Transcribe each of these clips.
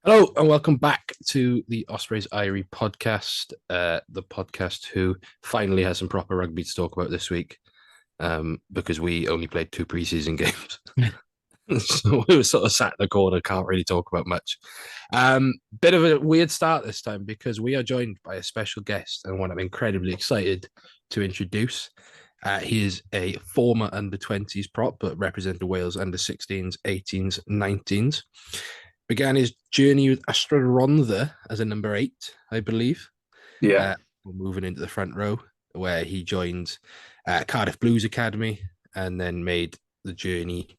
Hello and welcome back to the Ospreys Irie podcast, the podcast who finally has some proper rugby to talk about this week, because we only played two preseason games. So we were sort of sat in the corner, can't really talk about much. Bit of a weird start this time because we are joined by a special guest and one I'm incredibly excited to introduce. He is a former under-20s prop, but represented Wales under-16s, 18s, 19s. Began his journey with Astra Rhondda as a number 8, I believe. Yeah, Moving into the front row, where he joined Cardiff Blues Academy and then made the journey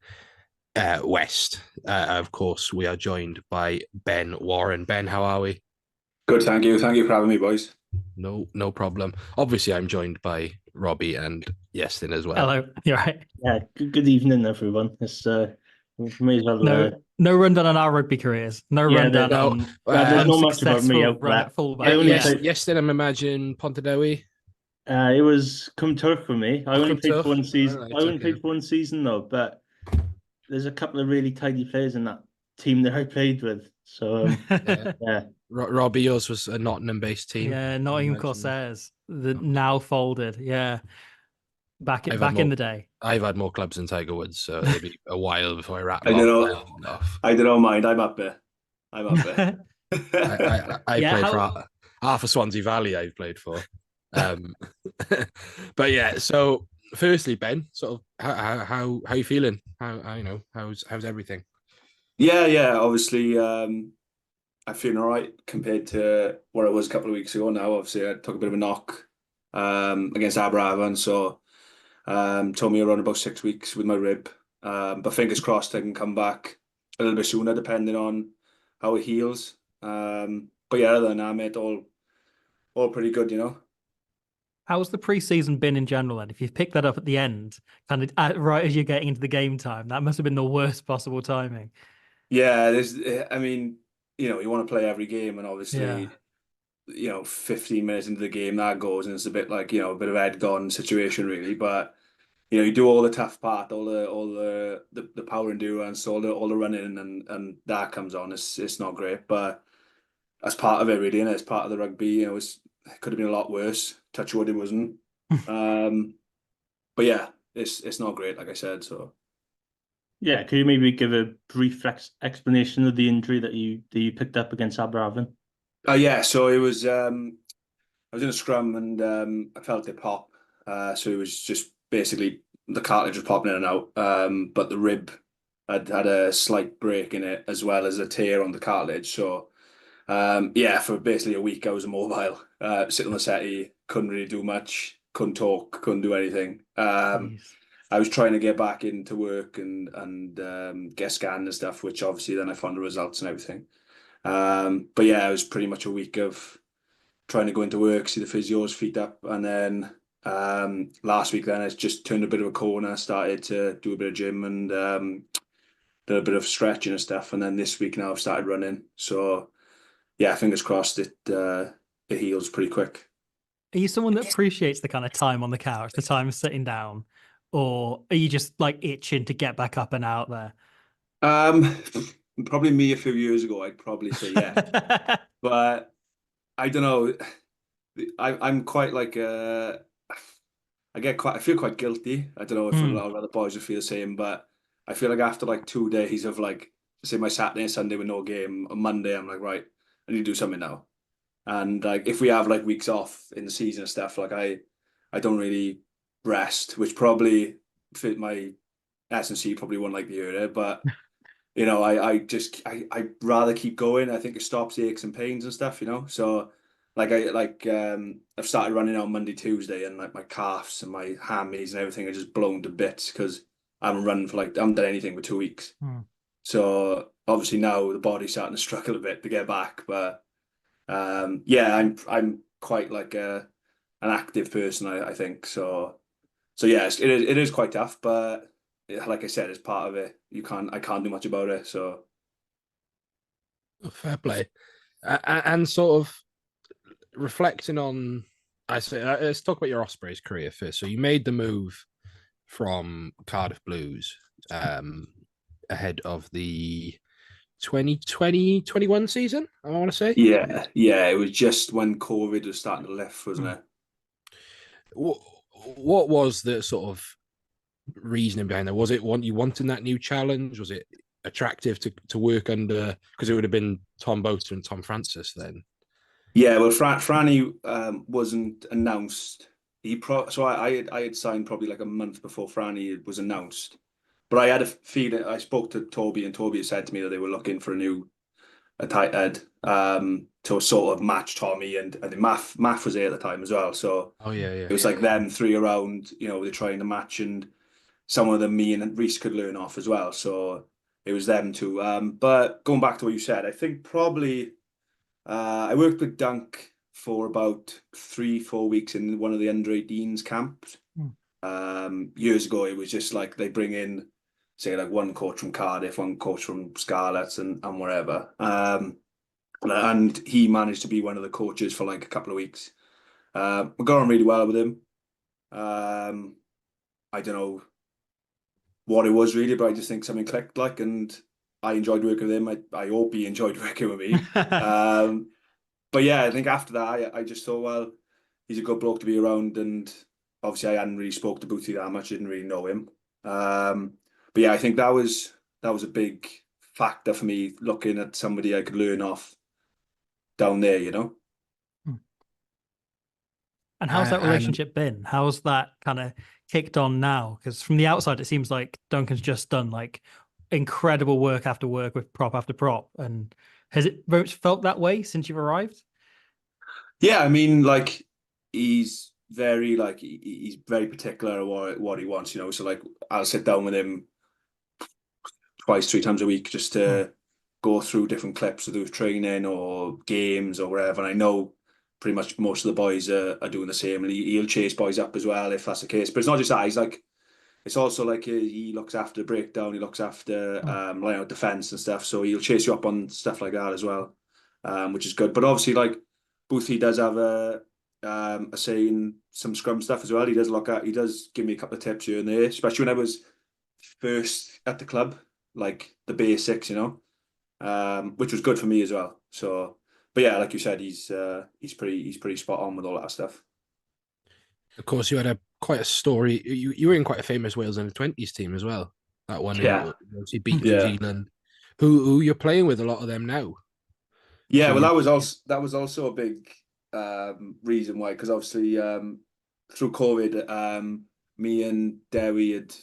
west. Of course, we are joined by Ben Warren. Ben, how are we? good. Thank you. Thank you for having me, boys. No problem. Obviously, I'm joined by Robbie and Yestin as well. Hello, you're right. Yeah, good evening, everyone. It's we may as well. No rundown on our rugby careers. No Yeah, rundown no, on there's not much about me unsuccessful out run there. at fullback. I only Yeah. played- Yestin, I'm imagine Pontadowi. It was come turf for me. I only Come played turf? for one season. Alright, I only okay. played for one season though, but there's a couple of really tidy players in that team that I played with. So yeah, Robbie, yours was a Nottingham-based team. Yeah, Nottingham Corsairs, the now folded. Yeah, back in the day. I've had more clubs than Tiger Woods, so it'll be a while before I I rattle don't know. off. I don't mind. I'm up there. I'm up there. I Yeah, played for half of Swansea Valley. I've played for, but yeah. So, firstly, Ben, sort of how you feeling? How's everything? Yeah. Obviously, I'm feeling all right compared to what it was a couple of weeks ago. Now, obviously, I took a bit of a knock against Aberafan, so told me around about 6 weeks with my rib. But fingers crossed, I can come back a little bit sooner, depending on how it heals. But yeah, other than that, mate, all pretty good, you know. How's the preseason been in general? Then, if you've picked that up at the end, kind of right as you're getting into the game time, that must have been the worst possible timing. Yeah, I mean, you want to play every game, and Yeah. obviously, 15 minutes into the game that goes, and it's a bit like, a bit of Ed gone situation really. But you do all the tough part, all the power endurance, all the running, and that comes on. It's not great, but that's part of it really, and it's part of the rugby. It could have been a lot worse. Touch wood, it wasn't. But yeah, it's not great, like I said. So. yeah. Could you maybe give a brief explanation of the injury that you picked up against Aberafan? Yeah, so it was I was in a scrum and I felt it pop. So it was just basically the cartilage was popping in and out. But the rib had a slight break in it as well as a tear on the cartilage. So yeah, for basically a week I was immobile. Sitting on the settee, couldn't really do much, couldn't talk, couldn't do anything. I was trying to get back into work and get scanned and stuff, which obviously then I found the results and everything. But yeah, it was pretty much a week of trying to go into work, see the physios, feet up, and then last week then I just turned a bit of a corner, started to do a bit of gym and did a bit of stretching and stuff, and then this week now I've started running. So yeah, fingers crossed it heals pretty quick. Are you someone that appreciates the kind of time on the couch, the time sitting down, or are you just like itching to get back up and out there? Probably me a few years ago, I'd probably say yeah, but I don't know. I'm quite like I feel quite guilty. I don't know if a lot of other boys would feel the same, but I feel like after like 2 days of like say my Saturday and Sunday with no game, on Monday I'm like, right, I need to do something now. And like if we have like weeks off in the season and stuff, like I don't really rest, which probably fit my S&C probably won't like the area, but I'd rather keep going. I think it stops the aches and pains and stuff. So I've started running on Monday, Tuesday, and like my calves and my hammies and everything are just blown to bits because I haven't run for I haven't done anything for 2 weeks. So obviously now the body's starting to struggle a bit to get back. But yeah, I'm quite like an active person, I think. So yeah, it is quite tough, but like I said, it's part of it. I can't do much about it. So Fair play, and sort of reflecting on. I say, let's talk about your Ospreys career first. So you made the move from Cardiff Blues ahead of the 2020, 21 season, I want to say. Yeah. It was just when COVID was starting to lift, wasn't it? What was the sort of reasoning behind that? Was it you wanting that new challenge? Was it attractive to work under? Because it would have been Tom Boater and Tom Francis then. Yeah, well, Franny wasn't announced. So I had signed probably like a month before Franny was announced. But I had a feeling. I spoke to Toby, and Toby said to me that they were looking for a tight head to sort of match Tommy, and I think Math was there at the time as well. So Oh yeah, it was like them three around. They're trying to match, and some of them me and Reese could learn off as well. So it was them two. But going back to what you said, I think probably. I worked with Dunk for about 3-4 weeks in one of the under-18s camps. Years ago, it was just like they bring in, say, like one coach from Cardiff, one coach from Scarlets, and wherever. And he managed to be one of the coaches for like a couple of weeks. We got on really well with him. I don't know what it was really, but I just think something clicked, like, and I enjoyed working with him. I hope he enjoyed working with me. But yeah, I think after that, I just thought, well, he's a good bloke to be around, and obviously I hadn't really spoke to Booty that much, didn't really know him. But yeah, I think that was a big factor for me, looking at somebody I could learn off down there, And how's that relationship been? How's that kind of kicked on now? Because from the outside, it seems like Duncan's just done like incredible work after work with prop after prop. And has it very much felt that way since you've arrived? Yeah, I mean, like he's very he's very particular what he wants, So like I'll sit down with him twice, 3 times a week just to go through different clips of those training or games or wherever. And I know pretty much most of the boys are doing the same, and he'll chase boys up as well if that's the case. But it's not just that. He's like, it's also like he looks after breakdown, he looks after line out defense and stuff. So he'll chase you up on stuff like that as well, which is good. But obviously, like Boothie does have a say in some scrum stuff as well. He does give me a couple of tips here and there, especially when I was first at the club, like the basics, which was good for me as well. So, but yeah, like you said, he's pretty spot on with all that stuff. Of course, you had quite a story. You were in quite a famous Wales under-20s team as well. That one, Yeah. Obviously beat New Zealand. Who you're playing with a lot of them now? Yeah, well, that was also a big reason why, because obviously through COVID, me and Dewi had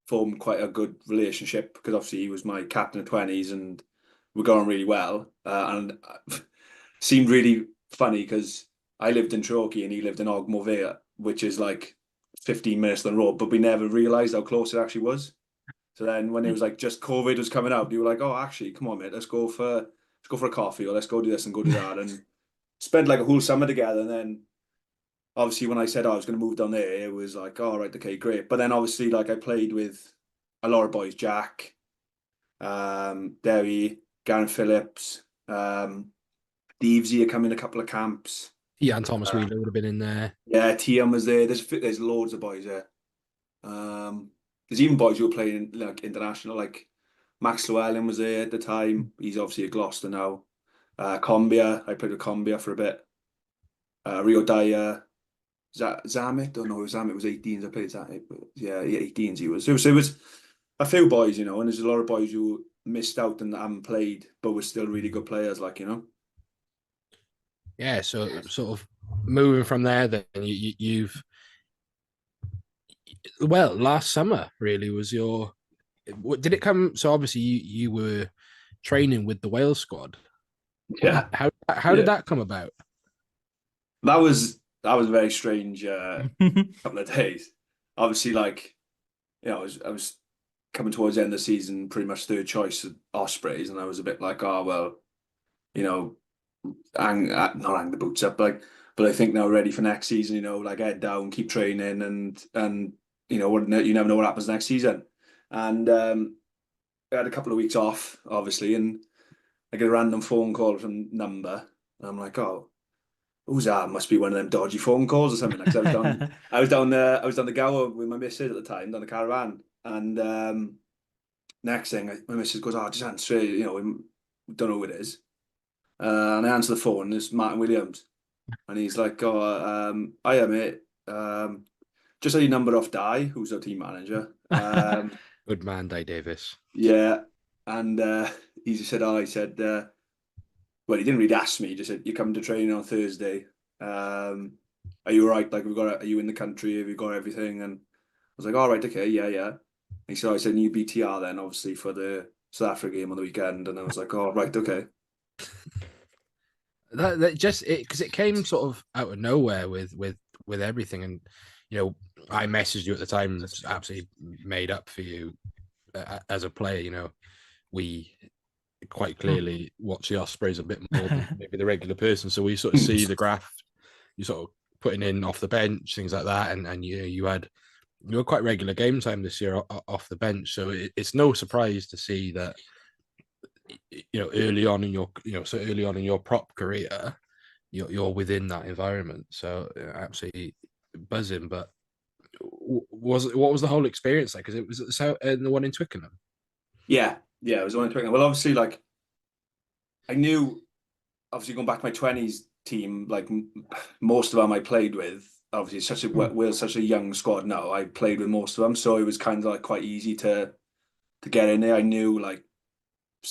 formed quite a good relationship, because obviously he was my captain of 20s and we're going really well. And seemed really funny because I lived in Troki and he lived in Ogmore, which is like 15 minutes on the road, but we never realised how close it actually was. So then when it was like just COVID was coming out, we were like, oh, actually, come on, mate, let's go for a coffee, or let's go do this and go do that, and spend like a whole summer together. And then obviously when I said I was going to move down there, it was like, oh, right, okay, great. But then obviously like I played with a lot of boys, Jack, Derry, Garen Phillips, Deevesy had come in a couple of camps. Yeah, and Thomas Wheeler would have been in there. Yeah, Tiam was there. There's loads of boys there. There's even boys who were playing like international, like Max Llewellyn was there at the time. He's obviously at Gloucester now. Combia, I played with Combia for a bit. Rio Dyer, Zamet, don't know who Zamet was 18s. I played Zamet, but yeah, 18s he was. So it was a few boys, and there's a lot of boys who missed out and haven't played, but were still really good players, Yeah, so sort of moving from there, then you've last summer really was your. Did it come? So obviously you were training with the Wales squad. Yeah. How did that come about? That was a very strange couple of days. Obviously, like, I was coming towards the end of the season, pretty much third choice at Ospreys, and I was a bit like, oh well, not hang the boots up, like, but I think now ready for next season. Like head down, keep training, and you never know what happens next season. And I had a couple of weeks off, obviously, and I get a random phone call from number, and I'm like, oh, who's that? Must be one of them dodgy phone calls or something. Like, I was down the Gower with my missus at the time, down the caravan, and next thing my missus goes, oh, just answer it. don't know who it is. And I answer the phone, it's Martin Williams. And he's like, oh, hiya, mate. Just had your number off Di, who's our team manager. Good man, Di Davis. Yeah. And he just said, well, he didn't really ask me. He just said, "You come to training on Thursday. Are you all right? Like, are you in the country? Have you got everything?" And I was like, "All right, okay, yeah, yeah." And he said, "I said, you BTR then, obviously, for the South Africa game on the weekend." And I was like, "Oh, right, okay." That just because it came sort of out of nowhere with everything, and I messaged you at the time, absolutely made up for you as a player. We quite clearly watch the Ospreys a bit more than maybe the regular person, so we sort of see the graph you sort of putting in off the bench, things like that, and you had quite regular game time this year off the bench, so it's no surprise to see that early on in your prop career you're within that environment. So absolutely buzzing. But what was the whole experience like? Because it was the one in Twickenham. Yeah, it was the one in Twickenham. Well, obviously, like, I knew, obviously, going back to my 20s team, like most of them I played with. Obviously, we're such a young squad now. I played with most of them, so it was kind of like quite easy to get in there. I knew, like,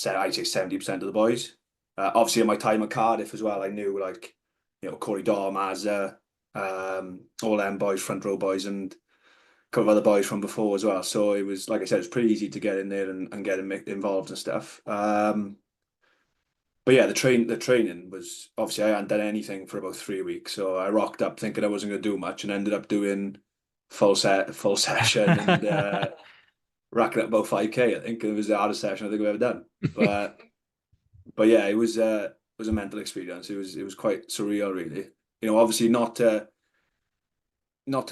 I'd say 70% of the boys. Obviously, in my time at Cardiff as well, I knew, like, Corey Daw, Mazza, all them boys, front row boys, and a couple of other boys from before as well. So it was, like I said, it was pretty easy to get in there and get involved and stuff. But yeah, the training was, obviously, I hadn't done anything for about 3 weeks, so I rocked up thinking I wasn't going to do much, and ended up doing full session and racking up about 5K. I think it was the hardest session I think I've ever done. But yeah, it was a mental experience. It was quite surreal, really. Obviously not to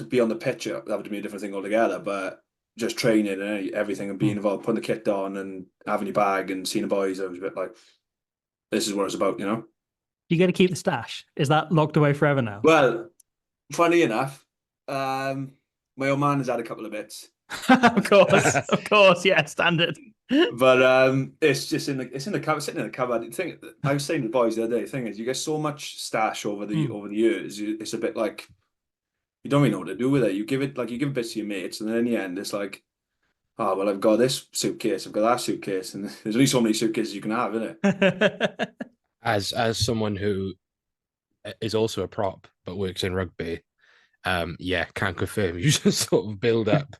be on the pitch, that would be a different thing altogether. But just training and everything and being involved, putting the kit on and having your bag and seeing the boys, I was a bit like, this is what it's about, You get to keep the stash. Is that locked away forever now? Well, funny enough, my old man has had a couple of bits. Of course, yeah, standard. But it's just in the cupboard, sitting in the cupboard. The thing I was saying to the boys the other day, the thing is, you get so much stash over the years, it's a bit like you don't really know what to do with it. You give bits to your mates, and then in the end, it's like, oh well, I've got this suitcase, I've got that suitcase, and there's only so many suitcases you can have, isn't it? As someone who is also a prop but works in rugby, can't confirm. You just sort of build up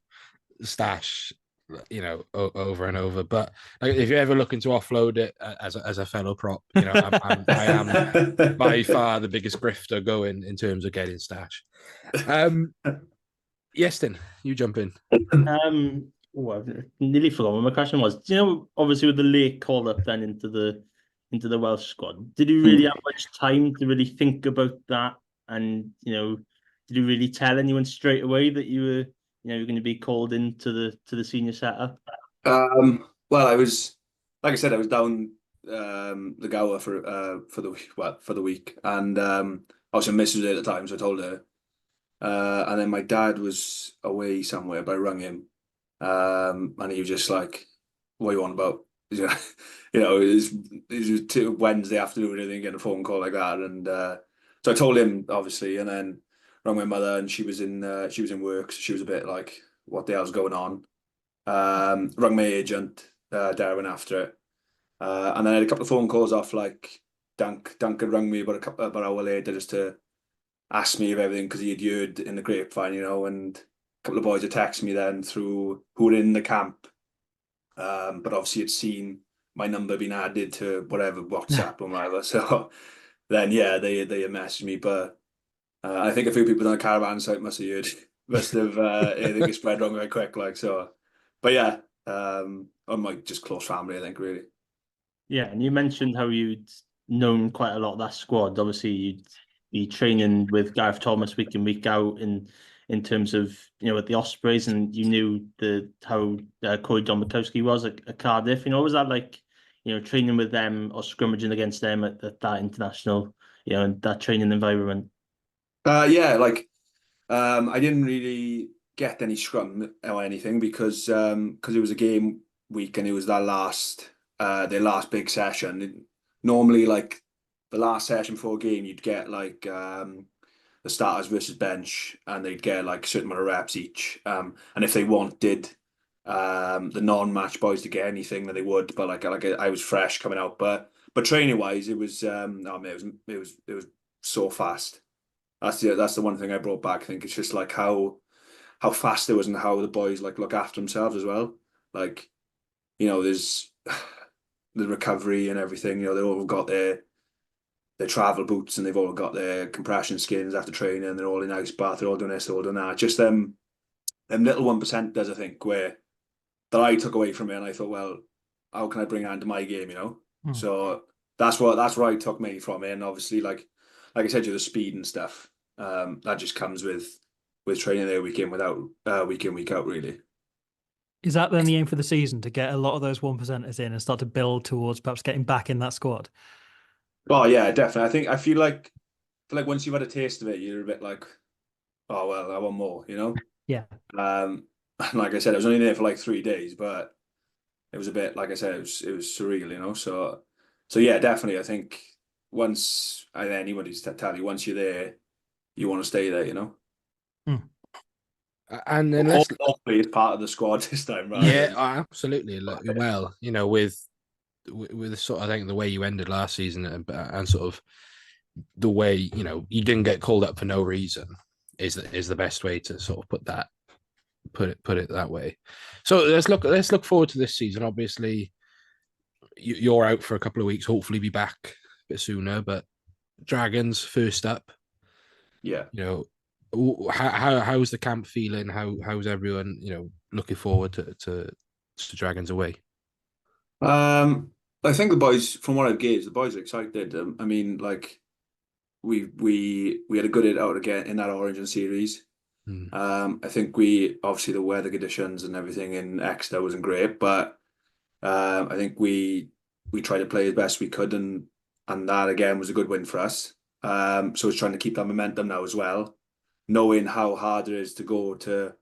stash, over and over. But like, if you're ever looking to offload it as a fellow prop, I am by far the biggest grifter going in terms of getting stash. Yestin, you jump in. I've nearly forgotten what my question was. Do you know, obviously with the late call up then into the Welsh squad, did you really have much time to really think about that? And did you really tell anyone straight away that you were you're going to be called into the senior setup? Well, I was, like I said, I was down the Gower for the week, and obviously Mrs. was there at the time, so I told her. And then my dad was away somewhere, but I rang him, and he was just like, "What are you on about?" It was Wednesday afternoon, and then get a phone call like that, and so I told him obviously, and then rang my mother, and she was in work, so she was a bit like, "What the hell's going on?" Rang my agent, Darwin, after it, and then I had a couple of phone calls off, like Dunk had rang me about an hour later just to ask me of everything because he had heard in the grapevine, and a couple of boys had texted me then through who were in the camp, but obviously had seen my number being added to whatever WhatsApp or whatever. So then yeah, they had messaged me, but I think a few people on the caravan site must have I think it spread wrong very quick, like so. But yeah, on my just close family, I think, really. Yeah, and you mentioned how you'd known quite a lot of that squad. Obviously, you'd be training with Gareth Thomas week in, week out in terms of, with the Ospreys, and you knew how Corey Domikowski was at Cardiff. Was that like, training with them or scrimmaging against them at that international, and that training environment? Yeah, like I didn't really get any scrum or anything because it was a game week and it was that last their last big session. Normally, like the last session before a game, you'd get like the starters versus bench, and they'd get like a certain amount of reps each. And if they wanted the non-match boys to get anything, then they would. But like I was fresh coming out, but training wise, it was oh man, it was so fast. That's the one thing I brought back. I think it's just like how fast it was and how the boys like look after themselves as well. Like, there's the recovery and everything. They all got their travel boots and they've all got their compression skins after training. They're all in ice bath. They're all doing this, they're all doing that. Just them little 1%ers, I think, that I took away from it, and I thought, well, how can I bring that into my game? So that's where I took me from it. And obviously, like I said, the speed and stuff that just comes with training there week in week out, really. Is that then the aim for the season, to get a lot of those 1%ers in and start to build towards perhaps getting back in that squad? Oh yeah, definitely. I feel like once you've had a taste of it, you're a bit like, oh well, I want more, Yeah. Like I said, I was only there for like 3 days, but it was a bit, like I said, it was surreal, So yeah, definitely. I think once, and anybody's tell you, once you're there, you want to stay there, And then let's hopefully it's part of the squad this time, right? yeah, absolutely. Well, with sort of, I think the way you ended last season and sort of the way you didn't get called up for no reason is the best way to sort of put it that way. So let's look forward to this season. Obviously, you're out for a couple of weeks. Hopefully, be back a bit sooner. But Dragons first up. Yeah. How's the camp feeling? How's everyone looking forward to Dragons away? I think the boys, from what I've gauged, the boys are excited. I mean, like we had a good hit out again in that Origin series. I think obviously the weather conditions and everything in Exeter wasn't great, but I think we tried to play as best we could, and that again was a good win for us. So it's trying to keep that momentum now as well, knowing how hard it is to go to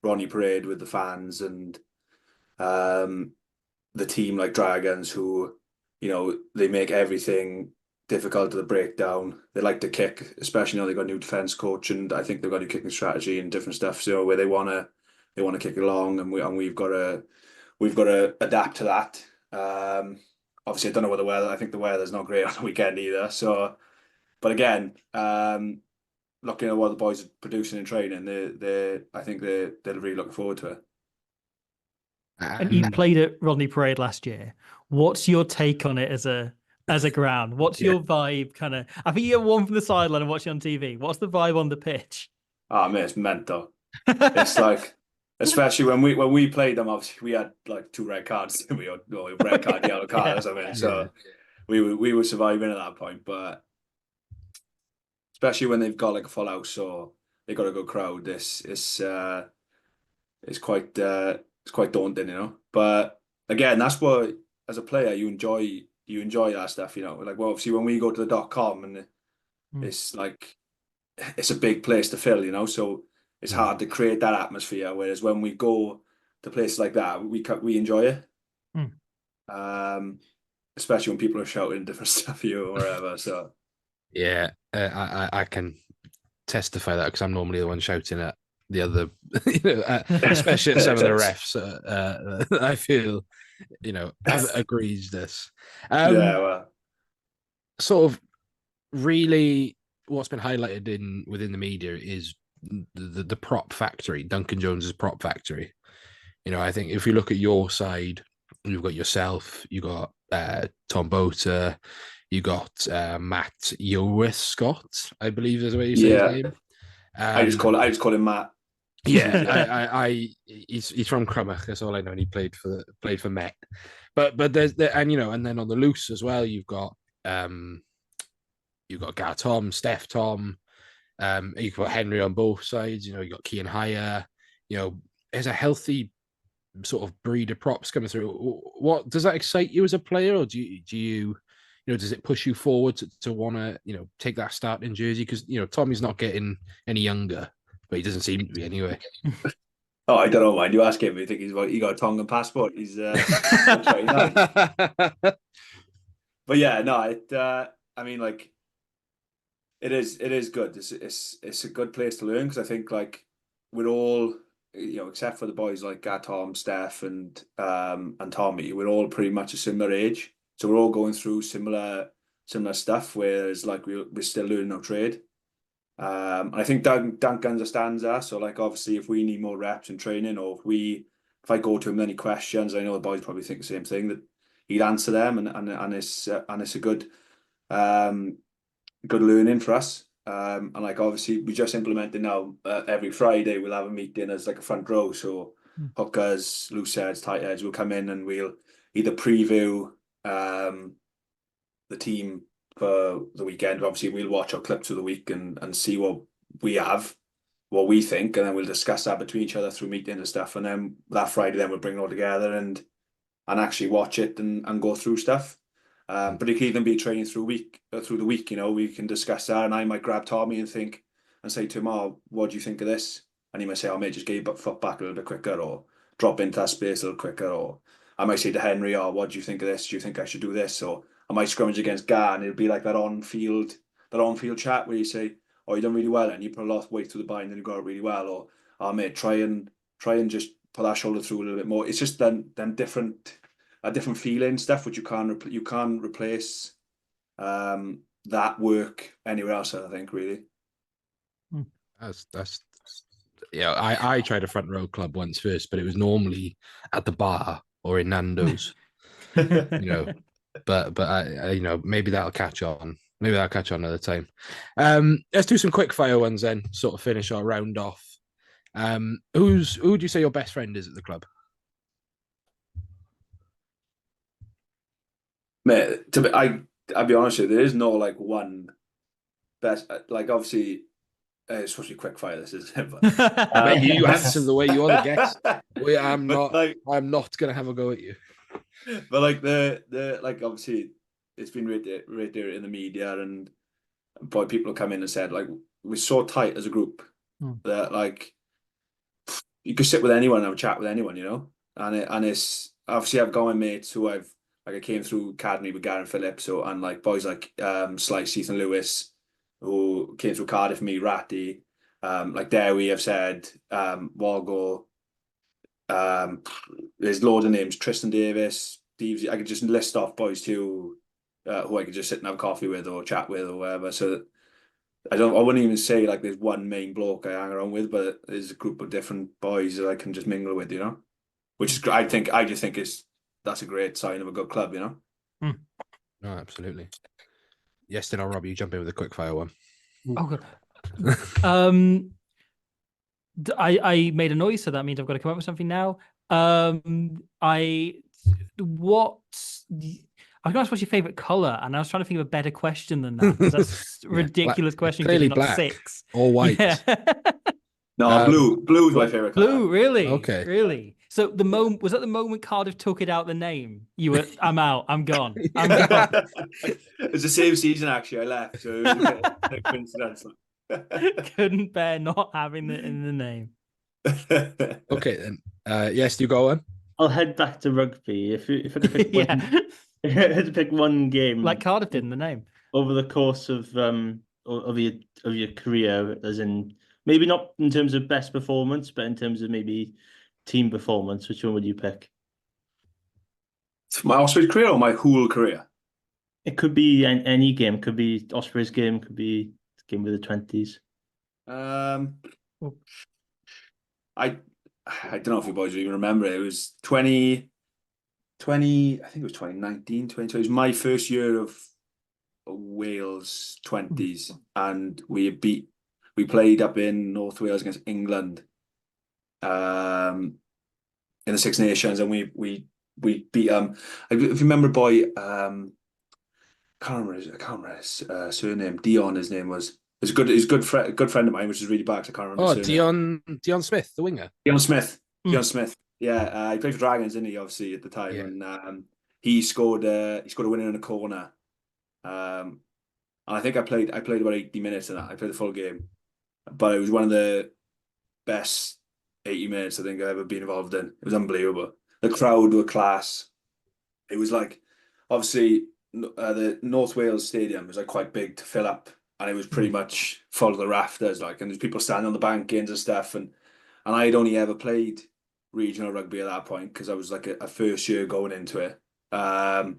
Ronnie Parade with the fans and the team like Dragons, who they make everything difficult to the breakdown. They like to kick, especially they've got a new defense coach, and I think they've got a new kicking strategy and different stuff. So where they wanna kick along, and we've got to adapt to that. Obviously, I don't know what the weather. I think the weather's not great on the weekend either. So, but again, looking at what the boys are producing in training, I think they're really looking forward to it. And you played at Rodney Parade last year. What's your take on it as a ground? What's your vibe? Kind of, I think you're one from the sideline and watching on TV. What's the vibe on the pitch? Oh man, it's mental. It's like, especially when we played them, obviously we had like 2 red cards, or red card, yellow card or something. So we were surviving at that point, but especially when they've got like a full house, so they got a good crowd. It's quite daunting, But again, that's what, as a player, you enjoy that stuff, Like, well, obviously when we go to the .com, and it's like it's a big place to fill, so it's hard to create that atmosphere. Whereas when we go to places like that, we enjoy it. Especially when people are shouting different stuff at you or whatever. So yeah, I can testify that, because I'm normally the one shouting at the other, especially at some of the refs. I feel, agrees this. Sort of really what's been highlighted within the media is the prop factory, Duncan Jones's prop factory. I think if you look at your side, you've got yourself, you got Tom Bota, you got Matt Yowith Scott, I believe is the way you say his name. I just call him Matt. Yeah, he's from Crummock. That's all I know. And he played for Met. But there's and then on the loose as well, you've got Gar Tom, Steph Tom, you've got Henry on both sides. You've got Kean Hire. There's a healthy sort of breed of props coming through. What does that excite you as a player, or do you does it push you forward to want to take that starting jersey? Because Tommy's not getting any younger, but he doesn't seem to be anyway. Oh, I don't know, mind you ask him. You think he got a Tongan passport? He's trying that. But yeah, no, I mean, like, it is good. It's a good place to learn, because I think, like, we're all, except for the boys like Tom, Steph, and Tommy, we're all pretty much a similar age, so we're all going through similar stuff. Whereas, like, we're still learning our trade. And I think Dunk understands that. So, like, obviously, if we need more reps in training, or if I go to him with any questions, I know the boys probably think the same thing, that he'd answer them, and it's a um good learning for us. And, like, obviously, we just implemented now, every Friday we'll have a meeting as like a front row. So hookers, loose heads, tight heads will come in, and we'll either preview the team for the weekend. Obviously, we'll watch our clips of the week and see what we think, and then we'll discuss that between each other through meetings and stuff. And then that Friday, then we'll bring it all together and actually watch it and go through stuff. But it can even be training through the week. We can discuss that, and I might grab Tommy and say to him, "Oh, what do you think of this?" And he might say, "Oh, mate, just get your foot back a little bit quicker, or drop into that space a little quicker." Or I might say to Henry, "Oh, what do you think of this? Do you think I should do this?" Or I might scrummage against Gar, and it'll be like that on field chat where you say, "Oh, you done really well, and you put a lot of weight through the bind, and you got it really well." Or, "Oh, mate, try and just put that shoulder through a little bit more." It's just them different a different feeling stuff, which you can't replace that work anywhere else, I think, really. That's yeah. I tried a front row club once first, but it was normally at the bar or in Nando's. But I maybe that'll catch on. Maybe that'll catch on another time. Let's do some quick fire ones then, sort of finish our round off. Who would you say your best friend is at the club? Mate, I'll be honest with you, there is no, like, one best. Like, obviously, it's supposed to be quick fire. This is it, but Mate, you answer the way you are the guest. I'm but, not. like, I'm not gonna have a go at you. but, like, the like, obviously, it's been right there in the media, and boy, people come in and said, like, we're so tight as a group that, like, you could sit with anyone and have a chat with anyone. And it's obviously, I've got my mates who I came through academy with Garen Phillips, and, like, boys like Slice, Ethan Lewis, who came through Cardiff for me, Ratty, like Dewi, have said, Walgo, there's loads of names, Tristan Davis, Steve. I could just list off boys too, who I could just sit and have coffee with or chat with or whatever. So I wouldn't even say, like, there's one main bloke I hang around with, but there's a group of different boys that I can just mingle with. Which is, I just think that's a great sign of a good club. No, absolutely. Yes, then I'll Rob you jump in with a quick fire one. Oh, God. I made a noise, so that means I've got to come up with something now. I was going to ask what's your favorite color, and I was trying to think of a better question than that, because that's a ridiculous question. Clearly you're not black 6 or white. Yeah. No, blue's my favorite color. Blue, really? Okay. Really? So was that the moment Cardiff took it out the name? You were, I'm out, I'm gone. I'm gone. It's the same season, actually. I left, so it was a bit coincidental. Couldn't bear not having it in the name. Okay, then. Yes, you go on. I'll head back to rugby. If I could pick one, if I had to pick one game, like Cardiff did in the name, over the course of your career, as in maybe not in terms of best performance, but in terms of maybe team performance, which one would you pick? My Ospreys career or my whole career? It could be any game. Could be Ospreys game. Could be game with the 20s. I don't know if you boys even remember it. It was 2020, I think it was 2019, 2020. It was my first year of Wales 20s, and we played up in North Wales against England in the Six Nations, and we beat if you remember, boy, can't remember his surname. Dion, his name was. He's a good friend of mine, which is really bad 'cause I can't remember his surname. Dion Smith, the winger. Dion Smith. Yeah, he played for Dragons, didn't he? Obviously at the time, Yeah. and he scored a winner in a corner. And I think I played about 80 minutes in that. I played the full game, but it was one of the best 80 minutes I think I've ever been involved in. It was unbelievable. The crowd were class. It was like, obviously, the North Wales Stadium was like quite big to fill up, and it was pretty much full of the rafters, like, and there's people standing on the bankings and stuff, and I'd only ever played regional rugby at that point because I was like a first year going into it. I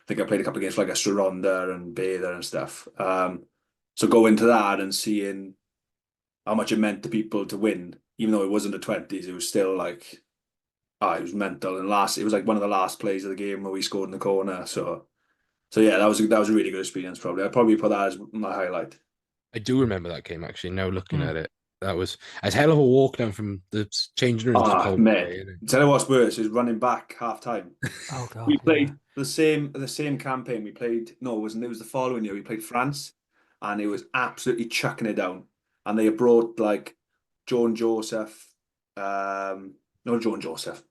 think I played a couple of games for like Extra Ronda and Bather and stuff. So going to that and seeing how much it meant to people to win, even though it wasn't the 20s, it was still like, it was mental. And it was like one of the last plays of the game where we scored in the corner. So yeah, that was a really good experience. Probably I'd probably put that as my highlight. I do remember that game actually. Now looking at it, that was a hell of a walk down from the changing rooms to Cold Bay. Tell you what's worse is running back half time. Oh god, we played the same campaign. We played it wasn't. It was the following year. We played France, and it was absolutely chucking it down. And they brought like Joan Joseph, no Joan Joseph,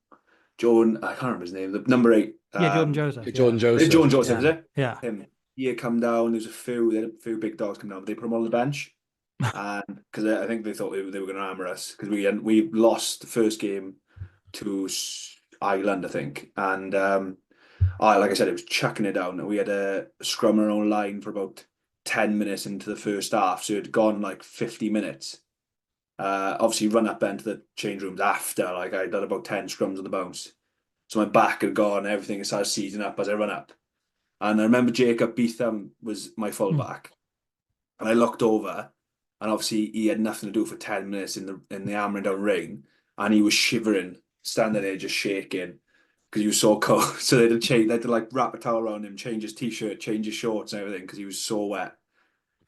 Joan. I can't remember his name. The number 8. Jordan Joseph. Jordan Joseph. Jordan Joseph, is it? Yeah. Him. He had come down. There was they had a few big dogs come down, but they put him on the bench. And because I think they thought they were going to hammer us because we lost the first game to Ireland, I think, and like I said, it was chucking it down. And we had a scrum our own line for about 10 minutes into the first half, so it had gone like 50 minutes. Obviously, run up into the change rooms after, like I'd done about 10 scrums on the bounce, so my back had gone. Everything started seizing up as I run up, and I remember Jacob Beetham was my fullback, and I looked over. And obviously, he had nothing to do for 10 minutes in the hammering down rain, and he was shivering, standing there just shaking because he was so cold. So they had to like wrap a towel around him, change his t-shirt, change his shorts, and everything because he was so wet.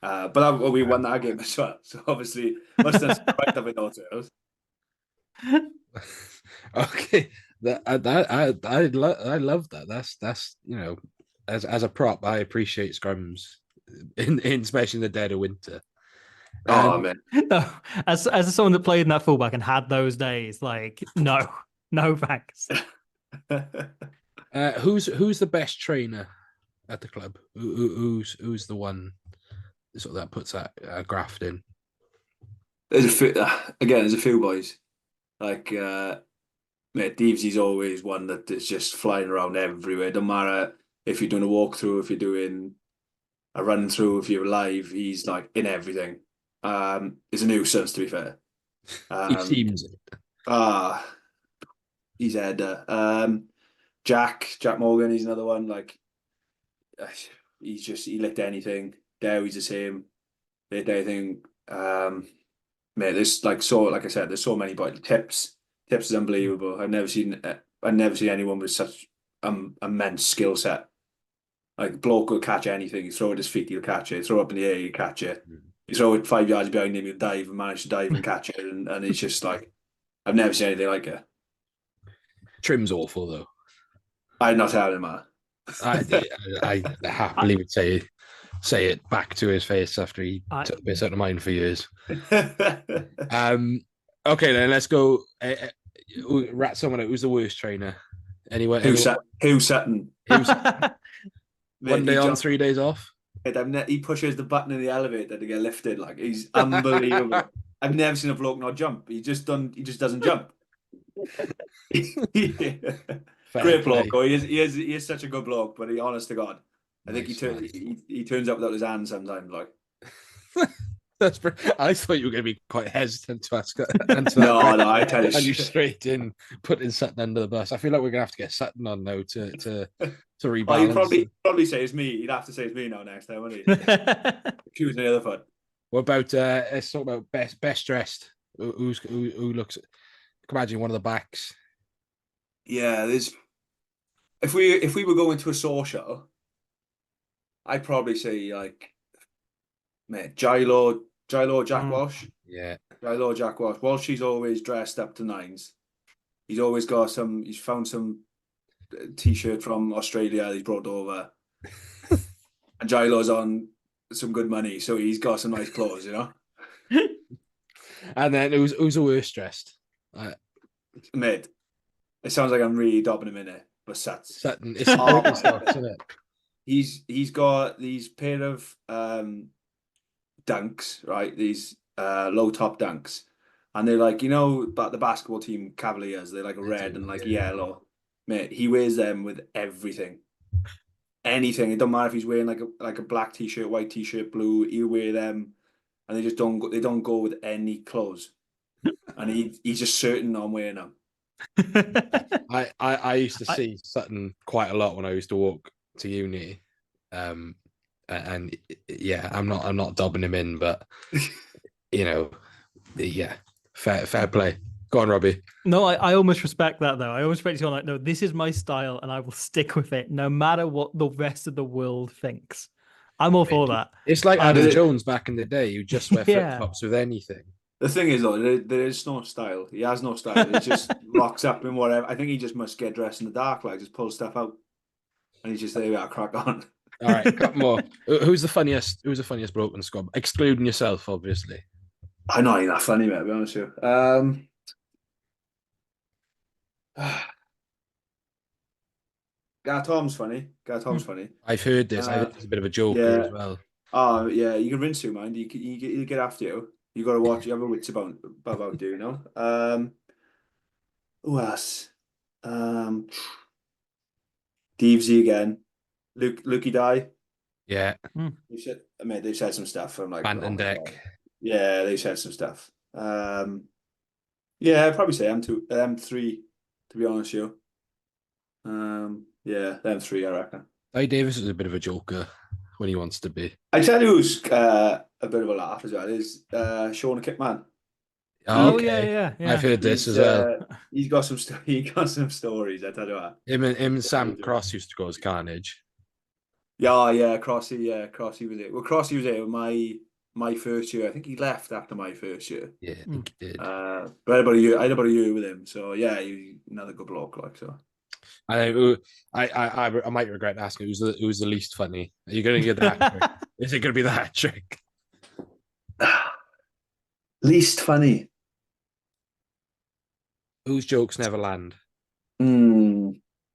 But we won that game as well. So obviously, must have right up in those tails. Okay, I love that. That's as a prop, I appreciate scrums in especially in the dead of winter. Oh man! No, as someone that played in that fullback and had those days, like no thanks. Who's the best trainer at the club? Who's the one sort of that puts that graft in? There's a few boys. Like mate, Deevesy's always one that is just flying around everywhere. Don't matter if you're doing a walkthrough, if you're doing a run through, if you're live, he's like in everything. It's a nuisance, to be fair. He seems it. He's Ed. Jack Morgan, he's another one. Like, he licked anything. Dewey's the same. Licked anything. Mate, there's like I said, there's so many. But Tips is unbelievable. I've never seen anyone with such immense skill set. Like, bloke will catch anything. You throw it at his feet, he'll catch it. Throw it up in the air, he'll catch it. You throw it 5 yards behind him, he'll dive and manage to dive and catch it. And it's just like, I've never seen anything like it. Trim's awful though. I'm not having him, man. I happily would say it back to his face after he took the piss out of mine for years. Okay, then let's go. Rat someone out. Who's the worst trainer? Anyway, Hugh Sutton. 1 day on, 3 days off. He pushes the button in the elevator to get lifted. Like, he's unbelievable. I've never seen a bloke not jump. He just doesn't jump. Great bloke. Oh, he is such a good bloke. But honest to God, I think he turns up without his hand sometimes. Like, I thought you were going to be quite hesitant to ask. No, I tell you, and you straight in putting Sutton under the bus. I feel like we're going to have to get Sutton on now to rebalance. Oh, he'd probably say it's me. He'd have to say it's me now next time, wouldn't he? Choosing the other foot. What about let's talk about best dressed? Who looks? Imagine one of the backs. Yeah, there's. If we were going to a social, I'd probably say like, mate, Jack Walsh. Yeah, Jack Walsh. Walshy's always dressed up to nines. He's always got some. He's found some t-shirt from Australia that he's brought over, and Jailo's on some good money, so he's got some nice clothes, you know. And then who's the worst dressed? Mate, it sounds like I'm really dobbing him in it, but Sutton. It's isn't it? He's got these pair of dunks, right? These low top dunks, And they're like, you know, but the basketball team Cavaliers, they're like a I red do, and like yeah. yellow. Mate, he wears them with everything. Anything. It don't matter if he's wearing like a black t-shirt, white t-shirt, blue. He'll wear them, and they just don't go. They don't go with any clothes. And he's just certain on wearing them. I used to I- see Sutton quite a lot when I used to walk to uni, and yeah, I'm not dubbing him in, but you know, yeah, fair play. Go on, Robbie. No, I almost respect that though. I almost respect you like, no, this is my style and I will stick with it no matter what the rest of the world thinks. I'm all for that. It's like And- Adam Jones back in the day, who just wear flip Yeah. flops with anything. The thing is, though, there is no style. He has no style. He just rocks up in whatever. I think he just must get dressed in the dark, like just pull stuff out, and he's just there. We are crack on. All right, a couple more. Who's the funniest? Who's the funniest bloke in the squad? Excluding yourself, obviously. I know he's not funny, mate. To be honest with you. Gar Tom's funny. Gar Tom's funny. I've heard this. I think he's a bit of a joker yeah. as well. Oh yeah, you can rinse you, mind. You get after you. You got to watch. You have a wits about do you know? Who else? Deevesy again. Lukey Die. Yeah, They said some stuff. I'm like, Banton my deck. God. Yeah, they said some stuff. Yeah, I'd probably say them three, to be honest with you. Yeah, them three, I reckon. Ty Davis is a bit of a joker when he wants to be. I tell you who's a bit of a laugh as well is Sean Kitman. Oh Okay. yeah. I've heard this as well. He's got some he got some stories, I tell you what. Him and Sam Cross used to go as Carnage. Yeah, Crossy was it. Well, Crossy was it my first year. I think he left after my first year. Yeah, I think he did. But I had about a year with him. So yeah, he's another good bloke, like so. I might regret asking who's the least funny. Are you going to get that trick? Is it going to be that trick? Least funny. Whose jokes never land?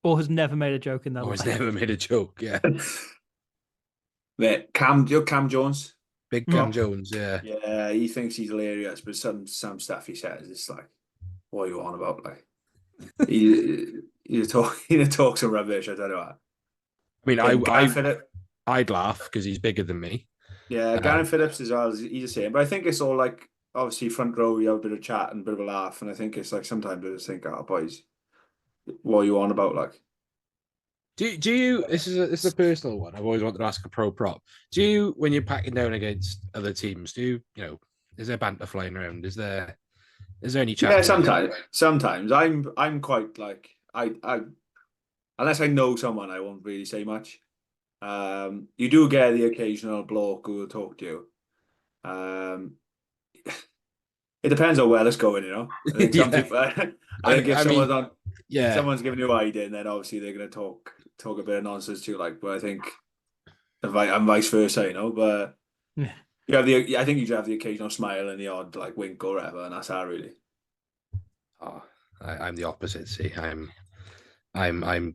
Or has never made a joke in their Or has life. never made a joke? Yeah. Mate, Cam Jones. Big Cam Jones, yeah. Yeah, he thinks he's hilarious, but some stuff he says is like, what are you on about? Like, he talks some rubbish. I don't know. I mean, I'd laugh because he's bigger than me. Yeah, Garen Phillips as well. He's the same, but I think it's all like obviously front row. You have a bit of chat and a bit of a laugh, and I think it's like sometimes I just think, oh boys, what are you on about? Like, Do you? This is a personal one. I've always wanted to ask a pro prop. Do you, when you're packing down against other teams, is there banter flying around? Is there any chat? Yeah, sometimes I'm quite like I unless I know someone, I won't really say much. You do get the occasional bloke who will talk to you. It depends on where it's going, you know. I think some people. I think if someone's giving you a ride in, then obviously they're going to talk a bit of nonsense to you, like. But I think, and vice versa, you know. But Yeah. I think you should have the occasional smile and the odd like wink or whatever, and that's how really. Oh, I'm the opposite. See, I'm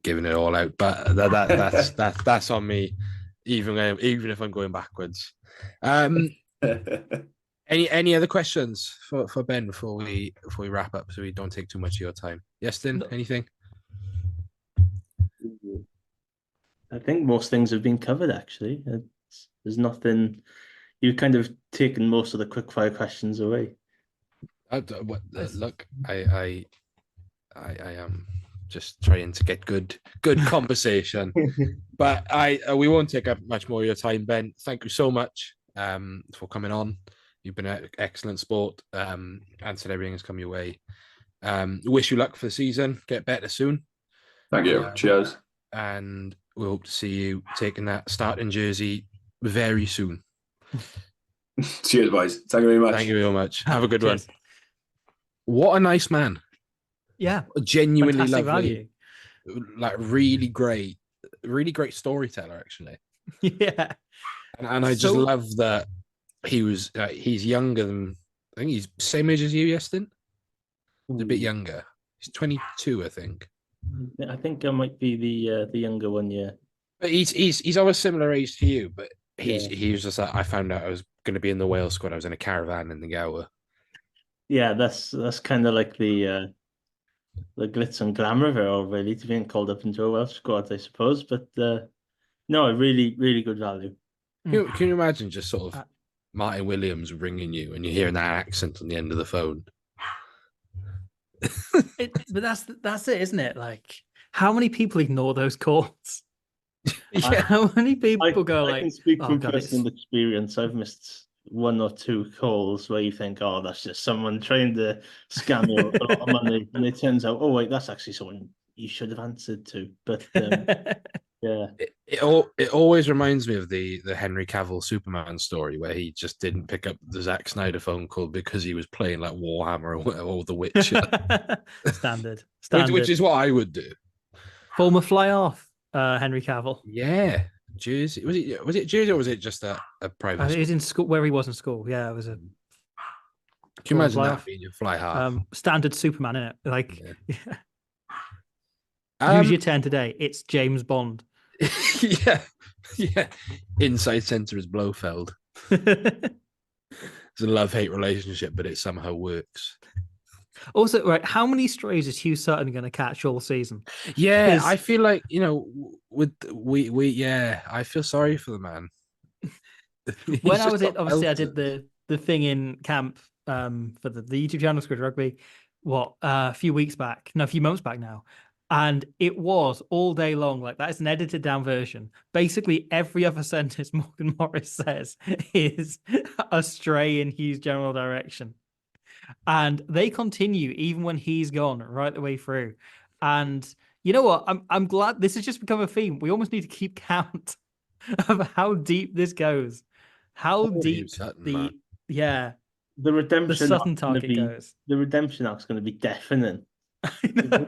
giving it all out, but that's on me. Even if I'm going backwards. Any other questions for Ben before we wrap up, so we don't take too much of your time? Yes, then anything? I think most things have been covered. Actually, there's nothing. You've kind of taken most of the quickfire questions away. Look, I am just trying to get good conversation, but we won't take up much more of your time, Ben. Thank you so much for coming on. You've been an excellent sport. Answered everything has come your way. Wish you luck for the season. Get better soon. Thank you. Cheers. And we hope to see you taking that starting jersey very soon. Cheers, boys. Thank you very much. Thank you very much. Have a good Cheers. one. What a nice man. Yeah. Genuinely Fantastic lovely. value. Like really great storyteller, actually. Yeah. And I just love that he's younger than, I think he's same age as you, Yestin? He's a bit younger. He's 22, I think. I think I might be the younger one, yeah. But he's of a similar age to you, but he was just like, I found out I was going to be in the Wales squad. I was in a caravan in the Gower. Yeah, that's kind of like the glitz and glamour of it all, really, to being called up into a Welsh squad, I suppose. But no, really, really good value. Can you imagine just sort of Uh, Martin Williams ringing you and you're hearing that accent on the end of the phone? but that's it, isn't it? Like, how many people ignore those calls? Yeah. How many people go I like, can speak "Oh from God, it's personal experience. I've missed one or two calls where you think, oh, that's just someone trying to scam you a lot of money. And it turns out, oh, wait, that's actually someone you should have answered to. But yeah. It always reminds me of the Henry Cavill Superman story where he just didn't pick up the Zack Snyder phone call because he was playing like Warhammer or The Witcher, standard, which is what I would do. Former fly off, Henry Cavill. Yeah, Jersey. Was it Jersey or was it just a private He school? was in school where he was in school. Yeah, it was a Can you former imagine fly that off. being your fly half? Standard Superman, in it. Like, Yeah. use your 10 today. It's James Bond. Yeah, yeah. Inside center is Blofeld. It's a love-hate relationship, but it somehow works. Also, right, how many strays is Hugh Sutton going to catch all season? Yeah, I feel like, with yeah, I feel sorry for the man. When I was it, obviously, I did the thing in camp for the YouTube channel Squid Rugby. A few months back now, and it was all day long. Like, that is an edited down version. Basically, every other sentence Morgan Morris says is a stray in Hugh's general direction. And they continue even when he's gone right the way through. And you know what? I'm glad this has just become a theme. We almost need to keep count of how deep this goes. How deep Sutton, the man. The redemption Sutton arc's gonna target be goes. the redemption arc's going to be deafening. I know.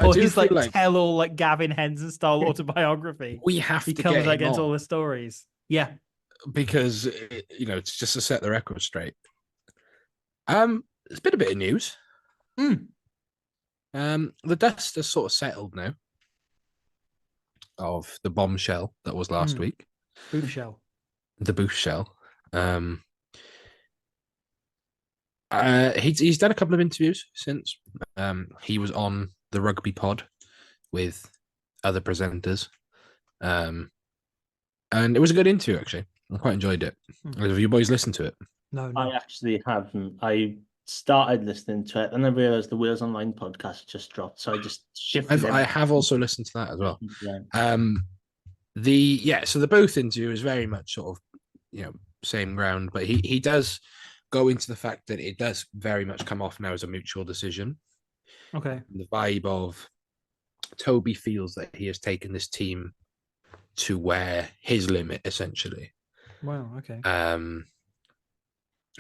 Or his like tell all like Gavin Henson style autobiography. We have he to comes get against him all the stories. Yeah, because it's just to set the record straight. It's been a bit of news. The dust has sort of settled now of the bombshell that was last week. Booth shell. The booth shell. He's done a couple of interviews since. He was on the rugby pod with other presenters. And it was a good interview, actually. I quite enjoyed it. Have you boys listened to it? No. I actually haven't. I started listening to it, and I realized the Wales Online podcast just dropped, so I just shifted. I have also listened to that as well. Yeah. So the both interview is very much sort of, same ground, but he does go into the fact that it does very much come off now as a mutual decision. Okay. The vibe of Toby feels that he has taken this team to where his limit, essentially. Wow. Okay.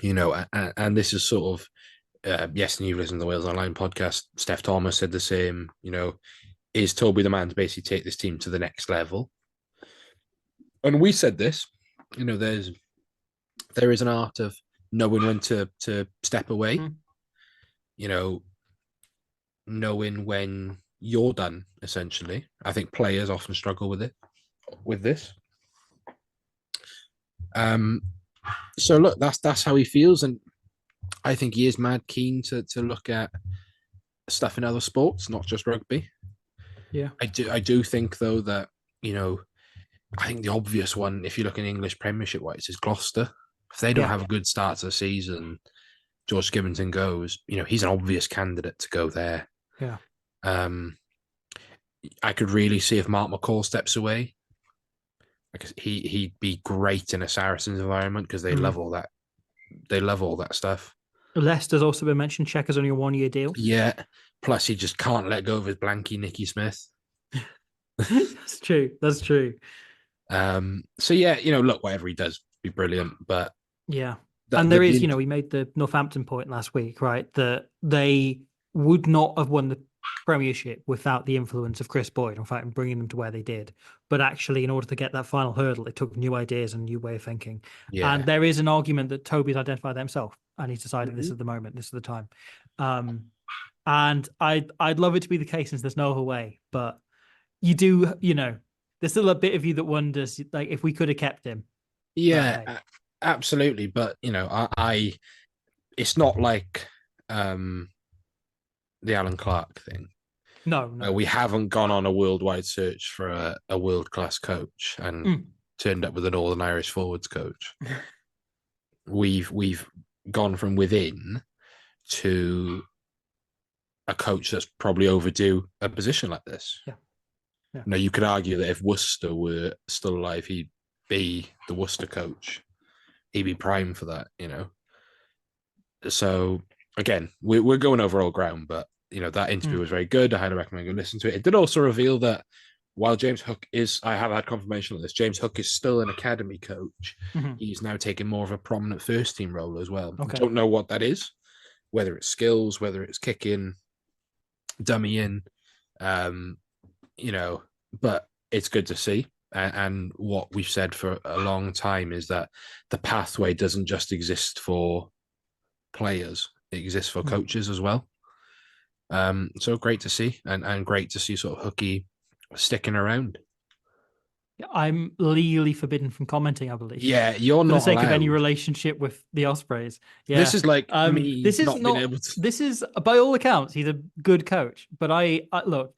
And this is sort of, yes, and you've listened to the Wales Online podcast. Steph Thomas said the same. Is Toby the man to basically take this team to the next level? And we said this. There is an art of knowing when to step away. Knowing when you're done. Essentially, I think players often struggle with this. So look, that's how he feels, and I think he is mad keen to look at stuff in other sports, not just rugby. Yeah, I do think though that I think the obvious one, if you look in English Premiership wise, is Gloucester. If they don't have a good start to the season, George Skivington goes. He's an obvious candidate to go there. Yeah. I could really see if Mark McCall steps away. Because he'd be great in a Saracens environment because they love all that. They love all that stuff. Leicester's also been mentioned. Cheika's only a 1-year deal. Yeah. Plus, he just can't let go of his blankie, Nicky Smith. That's true. So yeah, look, whatever he does, be brilliant. But yeah, there is, we made the Northampton point last week, right? That they would not have won the Premiership without the influence of Chris Boyd, in fact, bringing them to where they did. But actually, in order to get that final hurdle, it took new ideas and a new way of thinking. Yeah. And there is an argument that Toby's identified that himself, and he's decided this is the moment, this is the time. And I'd love it to be the case since there's no other way. But you do, there's still a bit of you that wonders, like, if we could have kept him. Yeah, absolutely. But it's not like the Alan Clark thing. No. We haven't gone on a worldwide search for a world-class coach and turned up with a Northern Irish forwards coach. We've gone from within to a coach that's probably overdue a position like this. Yeah. Now, you could argue that if Worcester were still alive, he'd be the Worcester coach. He'd be prime for that, So, again, we're going over old ground, but, that interview was very good. I highly recommend you listen to it. It did also reveal that while James Hook I have had confirmation of this, James Hook is still an academy coach. He's now taking more of a prominent first team role as well. Okay. I don't know what that is, whether it's skills, whether it's kicking, dummy in, but it's good to see. And what we've said for a long time is that the pathway doesn't just exist for players, it exists for coaches as well. So great to see, and great to see sort of Hooky sticking around. I'm legally forbidden from commenting, I believe. Yeah, you're not for the sake allowed. of any relationship with the Ospreys. Yeah. This is like me this is not being able to. This is, by all accounts, he's a good coach. But I look,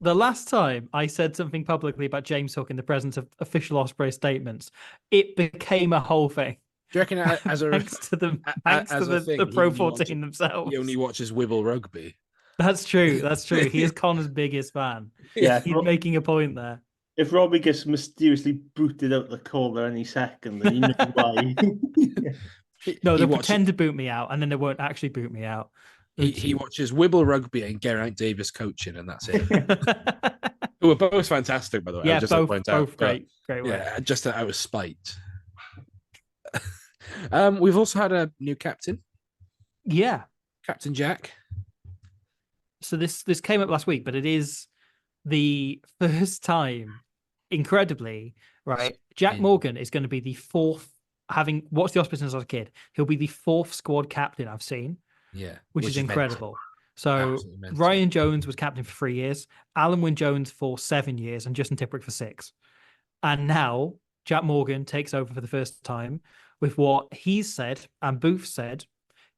the last time I said something publicly about James Hook in the presence of official Osprey statements, it became a whole thing. Do you reckon thanks to the Pro 14 themselves? He only watches Wibble Rugby. That's true. That's true. He is Connor's biggest fan. Yeah, he's making a point there. If Robbie gets mysteriously booted out the corner any second, then you know why. No, they'll pretend to boot me out, and then they won't actually boot me out. He watches Wibble Rugby and Geraint Davis coaching, and that's it. Who are both fantastic, by the way. Yeah, just both, to point out, great work. Yeah, just out of spite. We've also had a new captain. Yeah, Captain Jack. So this came up last week, but it is the first time, incredibly, right? Jack Morgan is going to be the fourth, having watched the Ospreys since I was a kid, he'll be the fourth squad captain I've seen. Yeah. Which is incredible. Mental. So Ryan Jones was captain for 3 years, Alan Wynne-Jones for 7 years, and Justin Tipuric for 6. And now Jack Morgan takes over for the first time with what he's said and Booth said.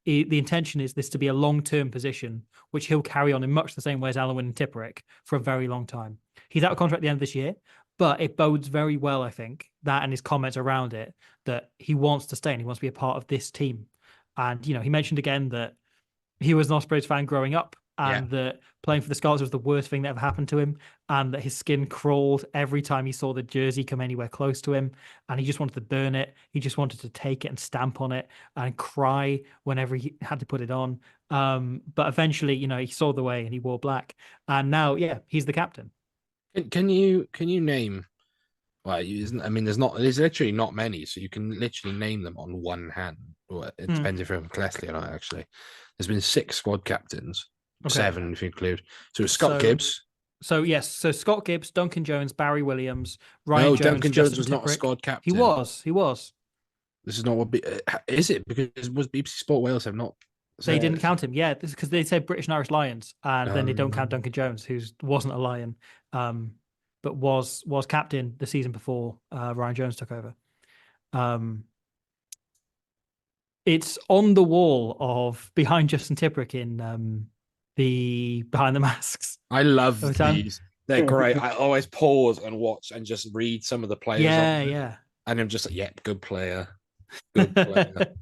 The intention is this to be a long-term position, which he'll carry on in much the same way as Alan Wynne and Tipuric for a very long time. He's out of contract at the end of this year, but it bodes very well, I think, that and his comments around it, that he wants to stay and he wants to be a part of this team. And, he mentioned again that he was an Ospreys fan growing up and that playing for the Scarlets was the worst thing that ever happened to him, and that his skin crawled every time he saw the jersey come anywhere close to him, and he just wanted to burn it. He just wanted to take it and stamp on it and cry whenever he had to put it on. But eventually, he saw the way and he wore black, and now, he's the captain. Can you name? Well, there's literally not many, so you can literally name them on one hand. Well, it depends if you're from Clessley or not. Actually, there's been 6 squad captains. Okay. 7 if you include. So it's Scott Gibbs. So yes, Scott Gibbs, Duncan Jones, Barry Williams, Ryan Jones. Duncan Jones was not a squad captain. He was. This is not what. Is it? Because was BBC Sport Wales have not. They didn't count him. Yeah, this is because they said British and Irish Lions, and then they don't count Duncan Jones, who wasn't a Lion, but was captain the season before Ryan Jones took over. It's on the wall of behind Justin Tipuric in the Behind the Masks. I love these. They're great. I always pause and watch and just read some of the players. Yeah. And I'm just like, good player. Good player.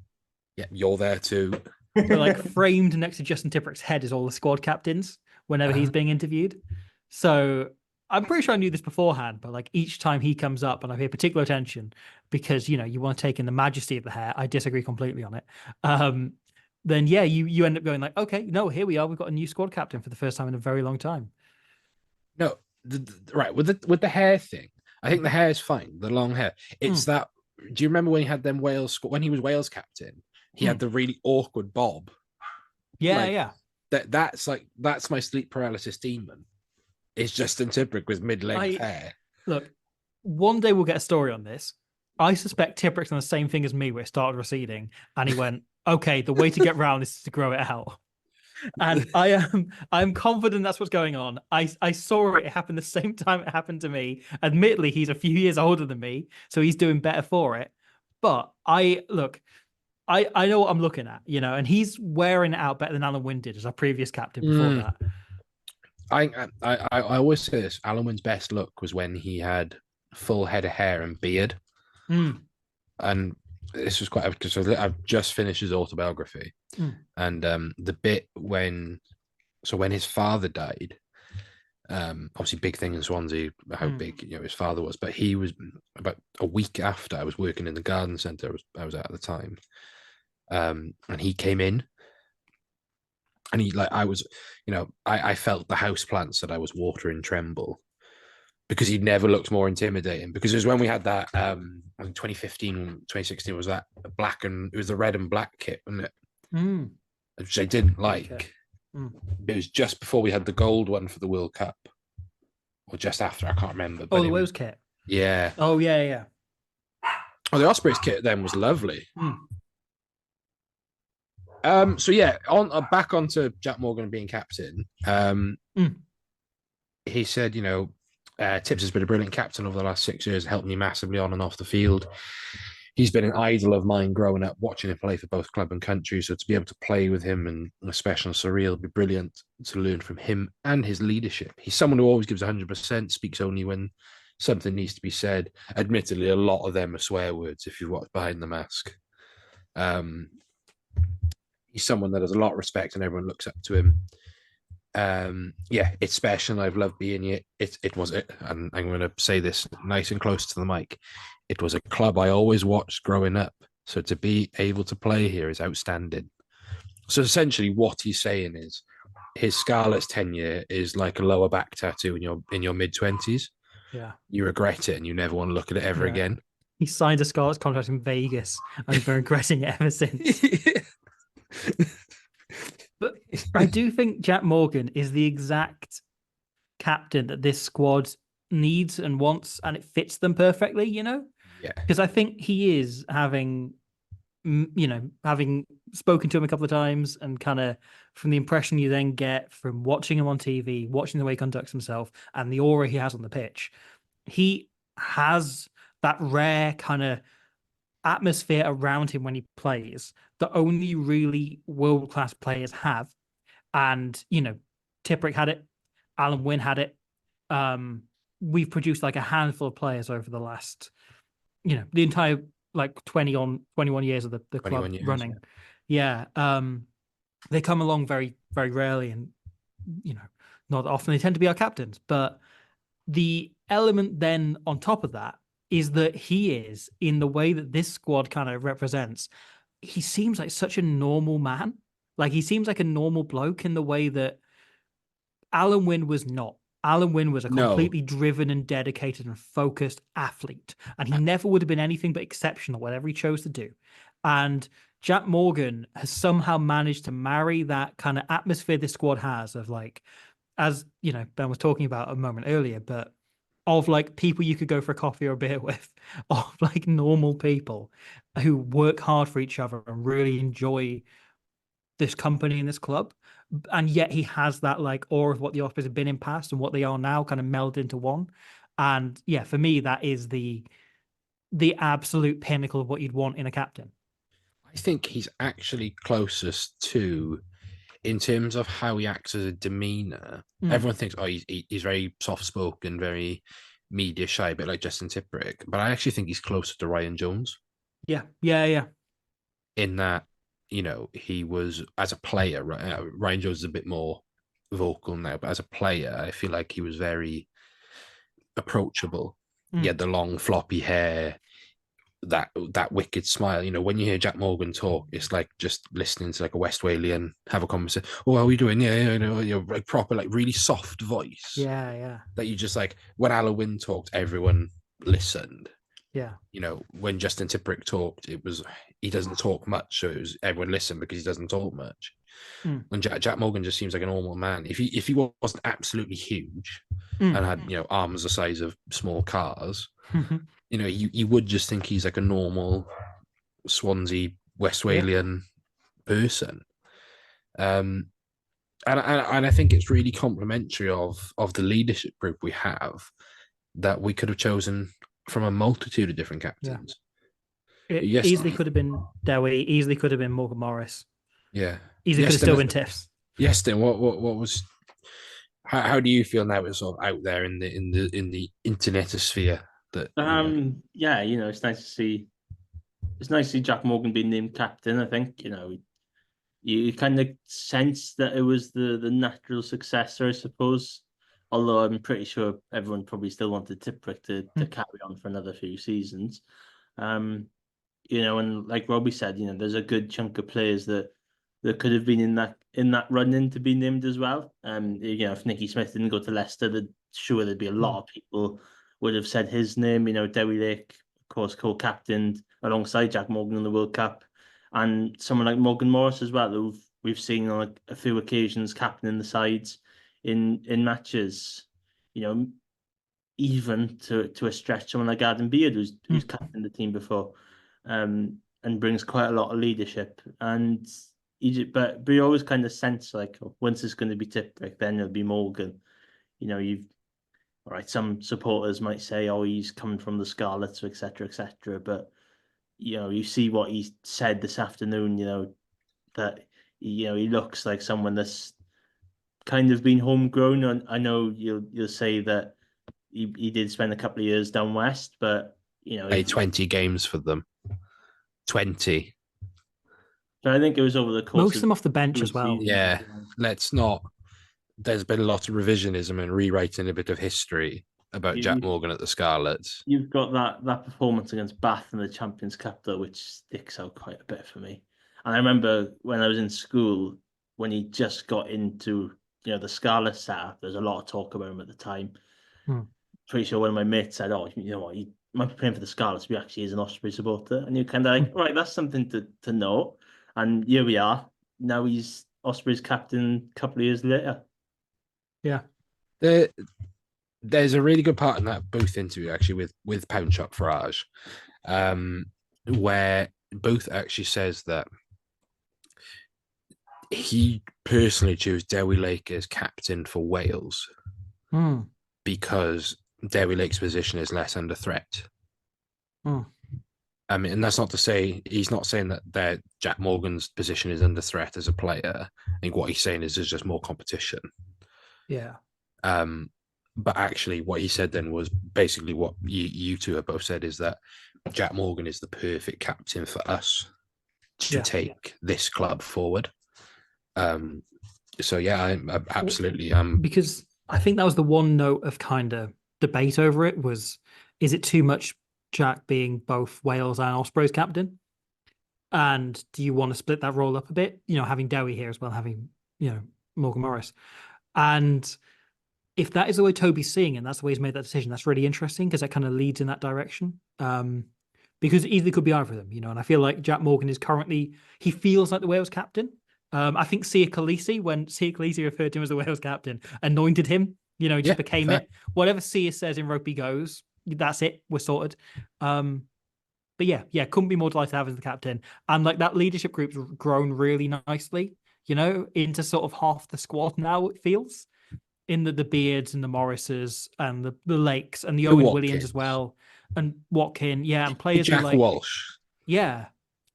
You're there too. So like framed next to Justin Tippuric's head is all the squad captains whenever he's being interviewed. So I'm pretty sure I knew this beforehand, but like each time he comes up and I pay particular attention because, you want to take in the majesty of the hair. I disagree completely on it. Then you end up going like, okay, no, here we are. We've got a new squad captain for the first time in a very long time. No, right. With the hair thing, I think the hair is fine. The long hair. It's that. Do you remember when he had them when he was Wales captain? He had the really awkward bob. Yeah. That's my sleep paralysis demon. It's Justin Tipuric with mid-length hair. Look, one day we'll get a story on this. I suspect Tipuric's on the same thing as me, where it started receding, and he went, okay, the way to get round is to grow it out. And I'm confident that's what's going on. I saw it happen the same time it happened to me. Admittedly, he's a few years older than me, so he's doing better for it. But I know what I'm looking at, you know, and he's wearing it out better than Alan Wynne did as our previous captain before that. I always say this. Alan Wynn's best look was when he had full head of hair and beard, and this was quite because I've just finished his autobiography, and the bit when his father died, obviously big thing in Swansea, how big his father was, but he was about a week after. I was working in the garden centre I was at the time, and he came in. And I felt the house plants that I was watering tremble because he never looked more intimidating. Because it was when we had that, I think 2015, 2016 was that it was the red and black kit, wasn't it? Which I didn't like. Okay. It was just before we had the gold one for the World Cup, or just after, I can't remember. But the Wales kit. Yeah. Oh, yeah. Oh, the Ospreys kit then was lovely. So yeah, back onto Jack Morgan being captain. He said, Tibbs has been a brilliant captain over the last 6 years, helped me massively on and off the field. He's been an idol of mine growing up, watching him play for both club and country. So to be able to play with him and especially on surreal, would be brilliant to learn from him and his leadership. He's someone who always gives 100%, speaks only when something needs to be said. Admittedly, a lot of them are swear words if you watch Behind the Mask. He's someone that has a lot of respect and everyone looks up to him. It's special. I've loved being here. It was it, and I'm going to say this nice and close to the mic. It was a club I always watched growing up. So to be able to play here is outstanding. So essentially, what he's saying is his Scarlet's tenure is like a lower back tattoo in your mid-20s. Yeah, you regret it and you never want to look at it ever again. He signed a Scarlet's contract in Vegas and he's been regretting it ever since. But I do think Jack Morgan is the exact captain that this squad needs and wants, and it fits them perfectly, Yeah. Because I think he is having spoken to him a couple of times and kind of from the impression you then get from watching him on TV, watching the way he conducts himself and the aura he has on the pitch, he has that rare kind of atmosphere around him when he plays that only really world-class players have. And, Tipuric had it, Alan Wynne had it. We've produced like a handful of players over the last, the entire 21 years of the club running. Yeah. They come along very, very rarely and, not often they tend to be our captains. But the element then on top of that is that he is, in the way that this squad kind of represents, he seems like such a normal man. Like he seems like a normal bloke in the way that Alan Wynne was not. Alan Wynne was a completely driven and dedicated and focused athlete. And he never would have been anything but exceptional, whatever he chose to do. And Jack Morgan has somehow managed to marry that kind of atmosphere this squad has of as, Ben was talking about a moment earlier, but of people you could go for a coffee or a beer with, of normal people who work hard for each other and really enjoy this company and this club. And yet he has that aura of what the Ospreys have been in past and what they are now kind of melded into one. And yeah, for me, that is the absolute pinnacle of what you'd want in a captain. I think he's actually closest to, in terms of how he acts as a demeanor. Everyone thinks, he's very soft-spoken, very media shy, a bit like Justin Tipuric. But I actually think he's closer to Ryan Jones. Yeah. In that, he was, as a player, Ryan Jones is a bit more vocal now, but as a player, I feel like he was very approachable. He had the long floppy hair, that wicked smile. When you hear Jack Morgan talk, it's like just listening to a West Walian have a conversation. Oh, how are we doing? Yeah, proper, really soft voice. Yeah. That you just when Alan Wynne talked, everyone listened. Yeah. When Justin Tipuric talked, he doesn't talk much, so everyone listened because he doesn't talk much. When Jack Morgan just seems like a normal man. If he wasn't absolutely huge and had arms the size of small cars, you would just think he's a normal Swansea West Walian person. And I think it's really complimentary of the leadership group we have, that we could have chosen from a multitude of different captains. It Yes. easily could have been Dowie, easily could have been Morgan Morris, Yeah. easily could have still been Tiffs. Yes, then what was how do you feel now it's sort of out there in the internetosphere that Yeah, it's nice to see. It's nice to see Jack Morgan being named captain. I think you kind of sense that it was the natural successor, I suppose. Although I'm pretty sure everyone probably still wanted Tipuric to carry on for another few seasons. And like Robbie said, there's a good chunk of players that could have been in that run-in to be named as well. If Nicky Smith didn't go to Leicester, there'd be a lot of people would have said his name. Dewi Lake, of course, co-captained alongside Jack Morgan in the World Cup, and someone like Morgan Morris as well, who we've seen on a few occasions captaining the sides in matches. Even to a stretch, someone like Adam Beard, who's captained the team before, and brings quite a lot of leadership. And but you always kind of sense like, once it's going to be Tipuric, then it'll be Morgan. All right, some supporters might say, oh, he's coming from the Scarlets, etc., etc. But you see what he said this afternoon. That he looks like someone that's kind of been homegrown. And I know you'll say that he did spend a couple of years down west, but played 20 games for them. 20. So I think it was over the course most of them off the bench as well. Yeah, let's not. There's been a lot of revisionism and rewriting a bit of history about Jack Morgan at the Scarlets. You've got that performance against Bath in the Champions Cup, though, which sticks out quite a bit for me. And I remember when I was in school, when he just got into the Scarlet setup, there's a lot of talk about him at the time. Pretty sure one of my mates said, "Oh, what, he might be playing for the Scarlets, but he actually is an Osprey supporter." And you're kind of like, right, that's something to know. And here we are. Now he's Ospreys captain a couple of years later. Yeah. There's a really good part in that Booth interview, actually, with Pound Shop Farage, where Booth actually says that he personally chose Dewi Lake as captain for Wales because Dewi Lake's position is less under threat. I mean, and that's not to say he's not saying that Jack Morgan's position is under threat as a player. I think what he's saying is there's just more competition. Yeah. But actually, what he said then was basically what you two have both said, is that Jack Morgan is the perfect captain for us to take this club forward. So yeah, I'm absolutely because I think that was the one note of kind of debate over it was, is it too much Jack being both Wales and Ospreys captain? And do you want to split that role up a bit? Having Dowie here as well, having, Morgan Morris. And if that is the way Toby's seeing it, and that's the way he's made that decision, that's really interesting because that kind of leads in that direction. Because it easily could be either of them, and I feel like Jack Morgan is currently, he feels like the Wales captain. I think Sia Khaleesi, when Sia Khaleesi referred to him as the Wales captain, anointed him, just became fair. It. Whatever Sia says in rugby goes, that's it, we're sorted. But yeah, couldn't be more delighted to have as the captain. And like that leadership group's grown really nicely, into sort of half the squad now, it feels. In the Beards and the Morrises and the Lakes and the Owen Williams as well. And Watkin, and players Jack like Walsh. Yeah.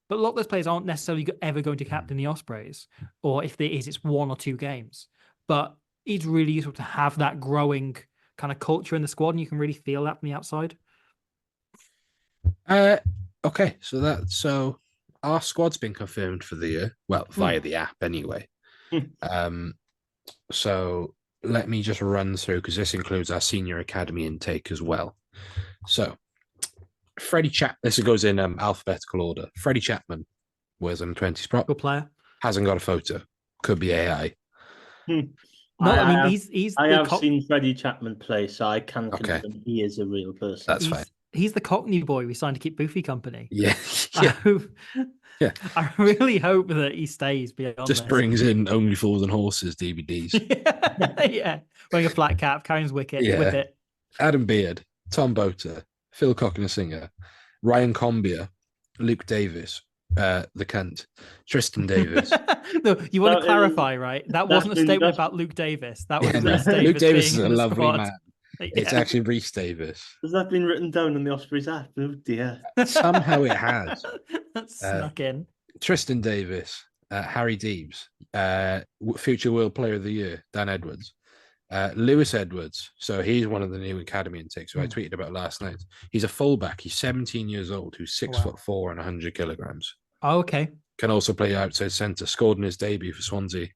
But a lot of those players aren't necessarily ever going to captain the Ospreys, or if there is, it's 1 or 2 games. But it's really useful to have that growing kind of culture in the squad, and you can really feel that from the outside. Okay, so our squad's been confirmed for the year, well, via the app anyway. So let me just run through, because this includes our senior academy intake as well. So Freddie this goes in alphabetical order. Freddie Chapman wears on 20s prop. Good player. Hasn't got a photo. Could be AI. He's I have seen Freddie Chapman play, so I can confirm he is a real person. That's fine. He's the Cockney boy we signed to keep Boofy company. Yeah. I really hope that he stays beyond Just this. brings in Only Fools and Horses DVDs. Yeah. Wearing a flat cap, carrying his wicket with it. Adam Beard, Tom Boter, Phil Cockney-Singer, Ryan Combier, Luke Davis, the cunt, Tristan Davis. No, you want to clarify, right? That wasn't a statement about Luke Davis. That was a statement. Luke Davis is a lovely man. It's actually Reece Davis. Has that been written down in the Ospreys app? Oh dear. Somehow it has. That's snuck in. Tristan Davis, Harry Deebs, future World Player of the Year, Dan Edwards, Lewis Edwards. So he's one of the new academy intakes who I tweeted about last night. He's a fullback. He's 17 years old, who's 6'4" and 100 kilograms. Oh, okay. Can also play outside centre. Scored in his debut for Swansea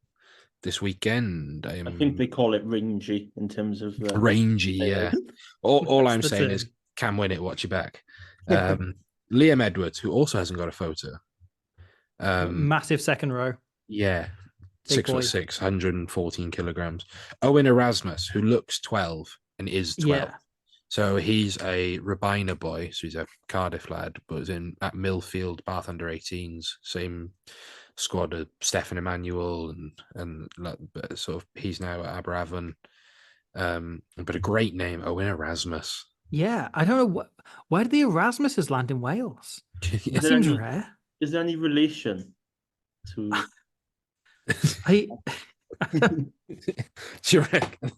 this weekend. I think they call it rangy in terms of rangy. Yeah. All I'm saying is, can win it. Watch your back. Liam Edwards, who also hasn't got a photo. Massive second row. Yeah. Big 6'6", 114 kilograms. Owen Erasmus, who looks 12 and is 12. Yeah. So he's a Rabina boy. So he's a Cardiff lad, but was at Millfield, Bath under 18s, same squad as Stefan Emmanuel and sort of he's now at Aberavon. But a great name, Owen Erasmus. Yeah, I don't know where did the Erasmuses land in Wales? Yeah. That seems rare. Is there any relation to? I Do you reckon?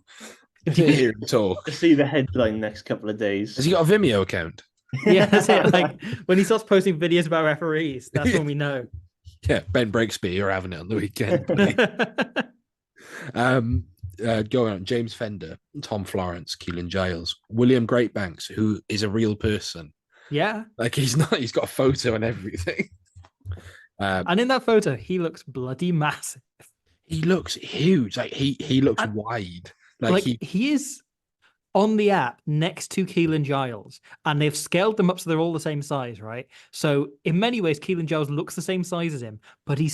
Hear him talk. To see the headline next couple of days. Has he got a Vimeo account? yeah, that's it. Like when he starts posting videos about referees, that's when we know. Yeah, Ben Breaksby, you're having it on the weekend. Going on, James Fender, Tom Florence, Keelan Giles, William Greatbanks, who is a real person. Yeah. Like he's got a photo and everything. And in that photo, he looks bloody massive. He looks huge. Like he looks wide. Like he is on the app next to Keelan Giles, and they've scaled them up so they're all the same size, right? So in many ways, Keelan Giles looks the same size as him, but he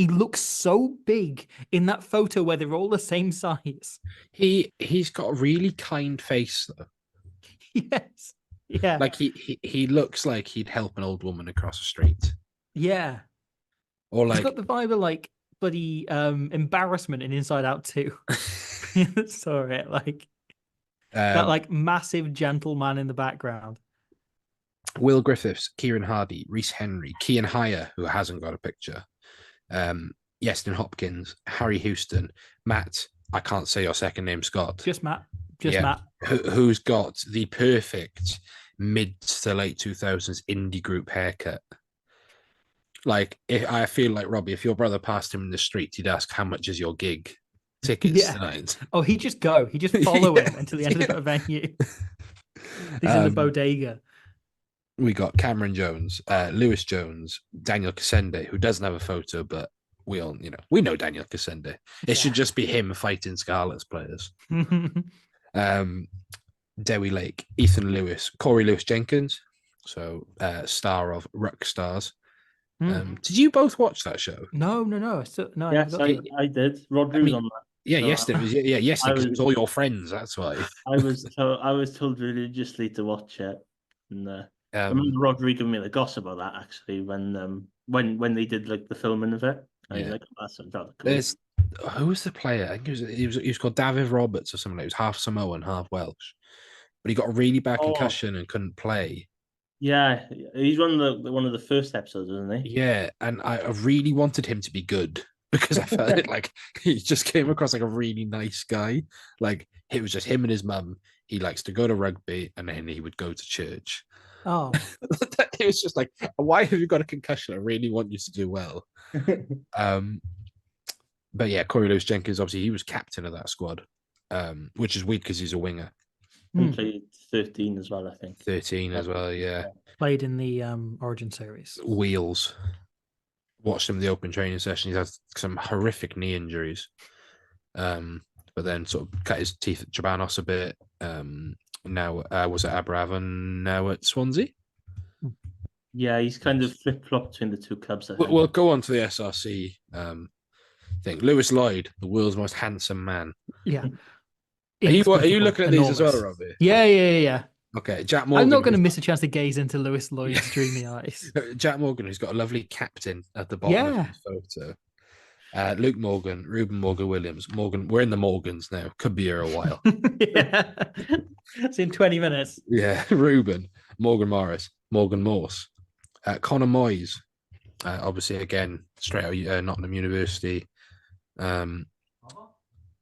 looks so big in that photo where they're all the same size. He's got a really kind face though. Yes. Yeah. Like he looks like he'd help an old woman across the street. Yeah. Or like he's got the vibe of like bloody embarrassment in Inside Out 2. Sorry, like that like massive gentleman in the background. Will Griffiths, Kieran Hardy, Reece Henry, Cian Hyer, who hasn't got a picture, Yeston Hopkins, Harry Houston, Matt, I can't say your second name, Scott. Just Matt. Matt. Who's got the perfect mid to late 2000s indie group haircut. Like, I feel like, Robbie, if your brother passed him in the street, he'd ask, how much is your gig? Tickets tonight. Oh, he'd just go. He'd just follow him until the end of the venue. He's in the bodega. We got Cameron Jones, Lewis Jones, Daniel Kasende, who doesn't have a photo, but we all, we know Daniel Kasende. It should just be him fighting Scarlets players. Dewi Lake, Ethan Lewis, Corey Lewis Jenkins, so star of Ruck Stars. Did you both watch that show? No. Yes, I did. Rodri was on that. Yeah, so yesterday. Yesterday, because it was all your friends. That's why. I was told religiously to watch it, and I remember Rodri giving me the gossip about that actually when they did like the filming of it. I was like, that's cool. Who was the player? I think he was called David Roberts or something. He was half Samoan, half Welsh, but he got a really bad concussion and couldn't play. Yeah, he's one of the first episodes, isn't he? Yeah, and I really wanted him to be good because I felt like he just came across like a really nice guy. Like it was just him and his mum. He likes to go to rugby and then he would go to church. Oh, it was just like, why have you got a concussion? I really want you to do well. But yeah, Corey Lewis Jenkins, obviously he was captain of that squad, which is weird because he's a winger. He played 13 as well, I think. 13 as well, yeah. Played in the Origin series. Wheels. Watched him in the open training session. He's had some horrific knee injuries. But then sort of cut his teeth at Chabanos a bit. Now was at Aberavon, now at Swansea. Yeah, he's kind of flip-flopped between the two clubs. We'll go on to the SRC thing. Lewis Lloyd, the world's most handsome man. Yeah. Are you looking at these as well, Robbie? Yeah. Okay, Jack Morgan. I'm not going to miss a chance to gaze into Lewis Lloyd's dreamy eyes. Jack Morgan, who's got a lovely captain at the bottom of his photo. Luke Morgan, Ruben Morgan Williams. Morgan, we're in the Morgans now. Could be here a while. Yeah. It's in 20 minutes. Yeah. Ruben, Morgan Morris, Morgan Morse, Connor Moyes. Obviously, again, straight out Nottingham University.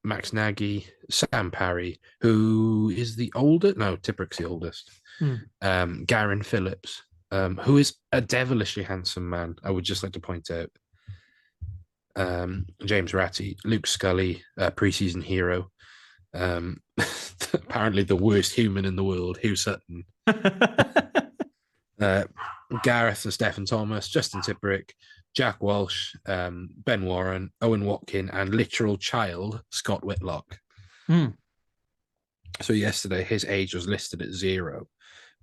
Max Nagy, Sam Parry, who is the oldest? No, Tipperick's the oldest. Garen Phillips, who is a devilishly handsome man. I would just like to point out. James Ratty, Luke Scully, preseason hero. Apparently the worst human in the world, Hugh Sutton. Gareth and Stephen Thomas, Justin Tipperick, Jack Walsh, Ben Warren, Owen Watkin, and literal child Scott Whitlock. So yesterday his age was listed at 0.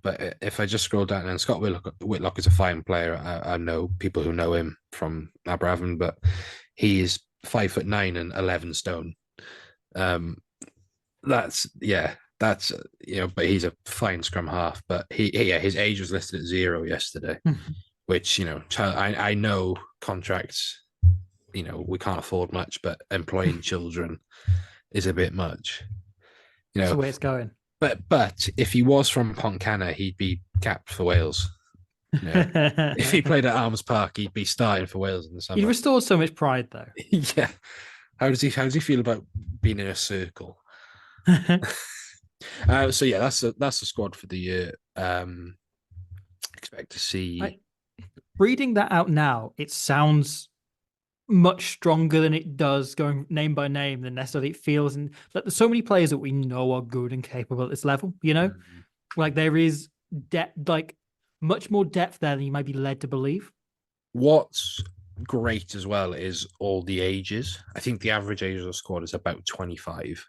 But if I just scroll down, and Scott Whitlock is a fine player. I know people who know him from Aberavon, but he's 5'9" and 11 stone. That's but he's a fine scrum half. But his age was listed at 0 yesterday, which I know contracts. We can't afford much, but employing children is a bit much. That's the way it's going. But if he was from Pontcanna, he'd be capped for Wales. If he played at Arms Park, he'd be starting for Wales in the summer. He restored so much pride, though. Yeah. How does he feel about being in a circle? So yeah, that's the squad for the year. Expect to see. Reading that out now, it sounds much stronger than it does going name by name than necessarily it feels. And like, there's so many players that we know are good and capable at this level. Like there is depth, like much more depth there than you might be led to believe. What's great as well is all the ages. I think the average age of the squad is about 25.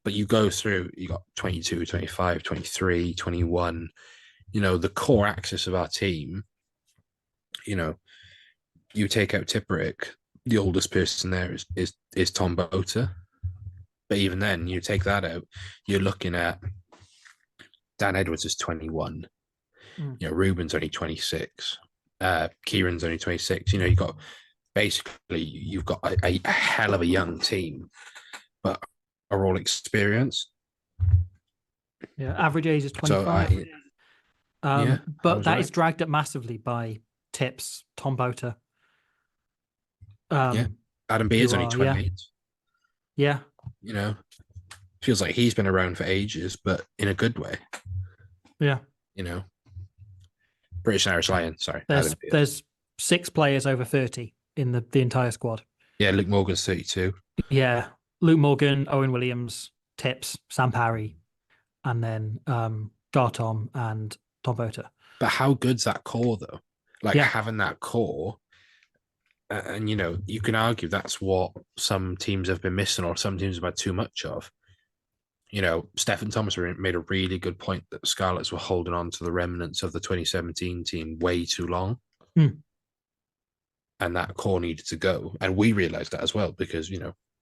But you go through, you got 22, 25, 23, 21. The core axis of our team, you take out Tipperick, the oldest person there is Tom Bota. But even then, you take that out, you're looking at Dan Edwards is 21. Ruben's only 26. Kieran's only 26. You've got a hell of a young team, but are all experienced. Yeah, average age is 25. But that is dragged up massively by Tips, Tom Bota. Adam Beard's only 28. Yeah. Feels like he's been around for ages, but in a good way. Yeah. British and Irish Lion, sorry. There's 6 players over 30 in the entire squad. Yeah, Luke Morgan's 32. Yeah. Luke Morgan, Owen Williams, Tips, Sam Parry, and then Gartom and Tom Bota. But how good's that core, though? Having that core, and you can argue that's what some teams have been missing, or some teams have had too much of. Stephen Thomas made a really good point that Scarlets were holding on to the remnants of the 2017 team way too long. And that core needed to go. And we realised that as well, because,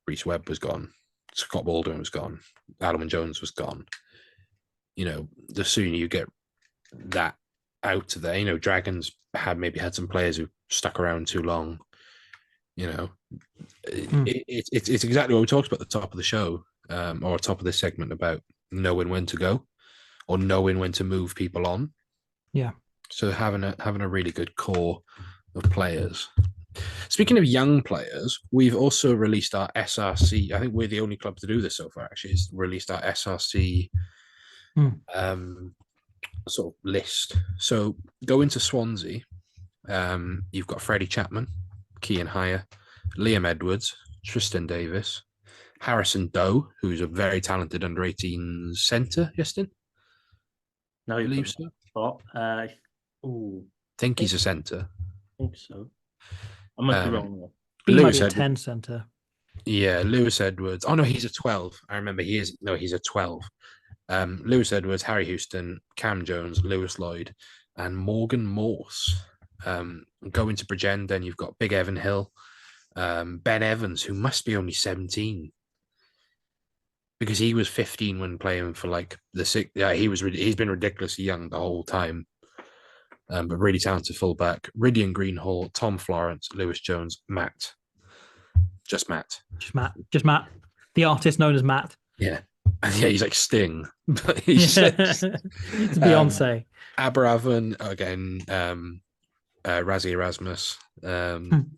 Reece Webb was gone, Scott Baldwin was gone, Alwyn Jones was gone. The sooner you get that out of there, Dragons maybe had some players who stuck around too long. It's exactly what we talked about at the top of the show, or top of this segment, about knowing when to go or knowing when to move people on. Yeah. So having a really good core of players. Speaking of young players, we've also released our SRC. I think we're the only club to do this so far, actually. It's released our SRC sort of list. So go into Swansea. You've got Freddie Chapman, Kean Hire, Liam Edwards, Tristan Davis, Harrison Doe, who's a very talented under-18 centre, Justin? No, I believe so. I think he's a centre. I think so. I might be wrong there. He might be a 10 centre. Yeah, Lewis Edwards. Oh, no, he's a 12. I remember he's a 12. Lewis Edwards, Harry Houston, Cam Jones, Lewis Lloyd, and Morgan Morse. Going to Bridgend, then you've got Big Evan Hill, Ben Evans, who must be only 17. Because he was 15 when playing for the six. Yeah, he's been ridiculously young the whole time. But really talented fullback. Ridian Greenhall, Tom Florence, Lewis Jones, Matt. Just Matt. Just Matt. The artist known as Matt. Yeah. Yeah, he's like Sting. But he's it's Beyonce. Aberavon, again, Razzie Erasmus. And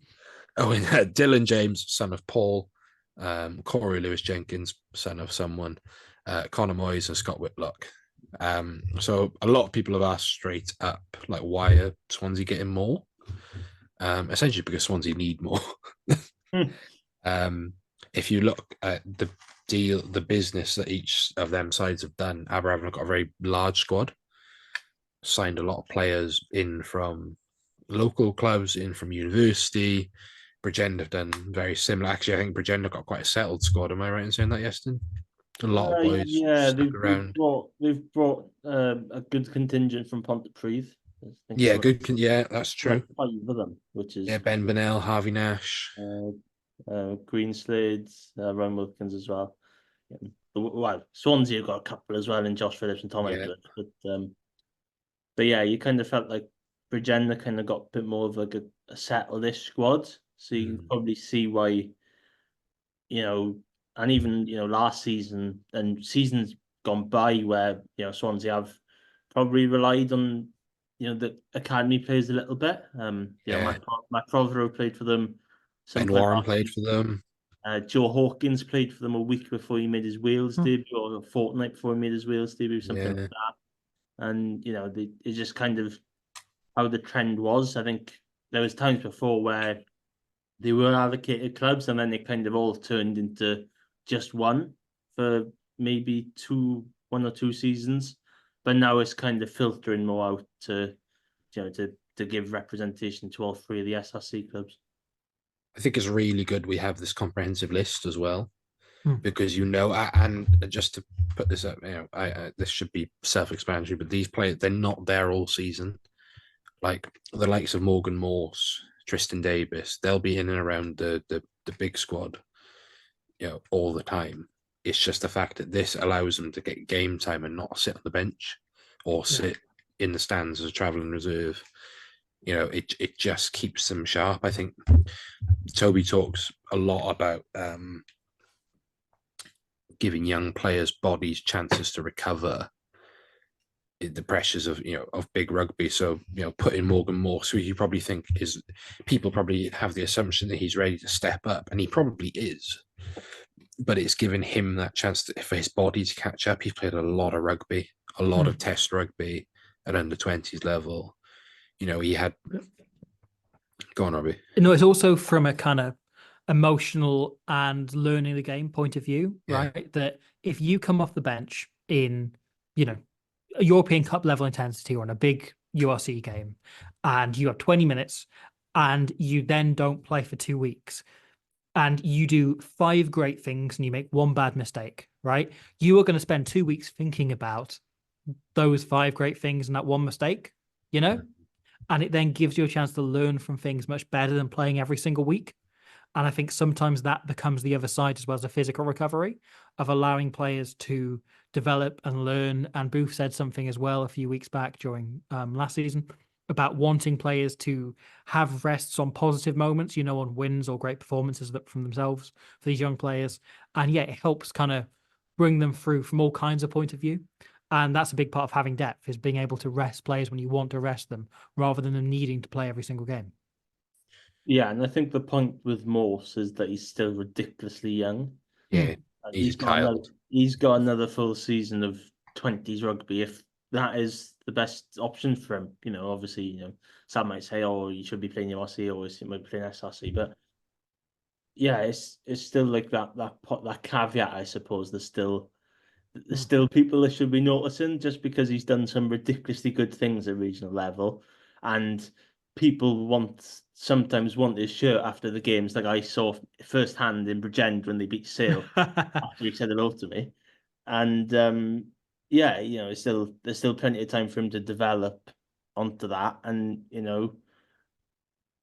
Dylan James, son of Paul. Corey Lewis-Jenkins, son of someone, Connor Moyes and Scott Whitlock. So a lot of people have asked straight up, like, why are Swansea getting more? Essentially because Swansea need more. If you look at the business that each of them sides have done, Aberravon have got a very large squad, signed a lot of players in from local clubs, in from university. Bridgend have done very similar. Actually, I think Bridgend have got quite a settled squad. Am I right in saying that, Yeston? A lot of boys Yeah, stuck around. they've brought a good contingent from Pontypridd. I think Yeah, there's good. Yeah, that's true. like 5 of them, which is Yeah, Ben Bonnell, Harvey Nash. Greenslade, Ryan Wilkins as well. Yeah. Well, Swansea have got a couple as well in Josh Phillips and Tom Yeah. Edwards, but yeah, you kind of felt like Bridgend kind of got a bit more of like a settled-ish squad, so you can probably see why, and even last season and seasons gone by where Swansea have probably relied on the academy players a little bit. Yeah. Matt Prothero played for them. Ben Warren played for them. Joe Hawkins played for them a week before he made his Wales debut, or a fortnight before he made his Wales debut, something like that. And it's just kind of how the trend was. I think there was times before where they were allocated clubs, and then they kind of all turned into just one for maybe 1 or 2 seasons. But now it's kind of filtering more out to give representation to all 3 of the SRC clubs. I think it's really good we have this comprehensive list as well, because and just to put this up, this should be self-explanatory, but these players, they're not there all season. Like the likes of Morgan Morse, Tristan Davis, they'll be in and around the big squad, all the time. It's just the fact that this allows them to get game time and not sit on the bench or sit in the stands as a travelling reserve. It just keeps them sharp. I think Toby talks a lot about giving young players' bodies chances to recover the pressures of big rugby. So putting Morgan Morse, who you probably think people probably have the assumption that he's ready to step up, and he probably is, but it's given him that chance for his body to catch up. He's played a lot of rugby, a lot of test rugby at under 20s level. He had. Go on, Robbie. No, it's also from a kind of emotional and learning the game point of view, right? That if you come off the bench in, a European Cup level intensity or in a big URC game, and you have 20 minutes and you then don't play for 2 weeks, and you do 5 great things and you make 1 bad mistake, right? You are going to spend 2 weeks thinking about those 5 great things and that 1 mistake, and it then gives you a chance to learn from things much better than playing every single week. And I think sometimes that becomes the other side as well as a physical recovery of allowing players to develop and learn. And Booth said something as well a few weeks back during last season about wanting players to have rests on positive moments, on wins or great performances from themselves for these young players. And it helps kind of bring them through from all kinds of point of view. And that's a big part of having depth, is being able to rest players when you want to rest them rather than them needing to play every single game. Yeah, and I think the point with Morse is that he's still ridiculously young. Yeah, he's got another full season of 20s rugby. If that is the best option for him, obviously, some might say, "Oh, you should be playing URC or you might be playing SRC," but yeah, it's still like that caveat, I suppose. There's still people that should be noticing just because he's done some ridiculously good things at regional level, and people sometimes want his shirt after the games, like I saw firsthand in Bridgend when they beat Sale after he said hello to me. And there's still plenty of time for him to develop onto that. And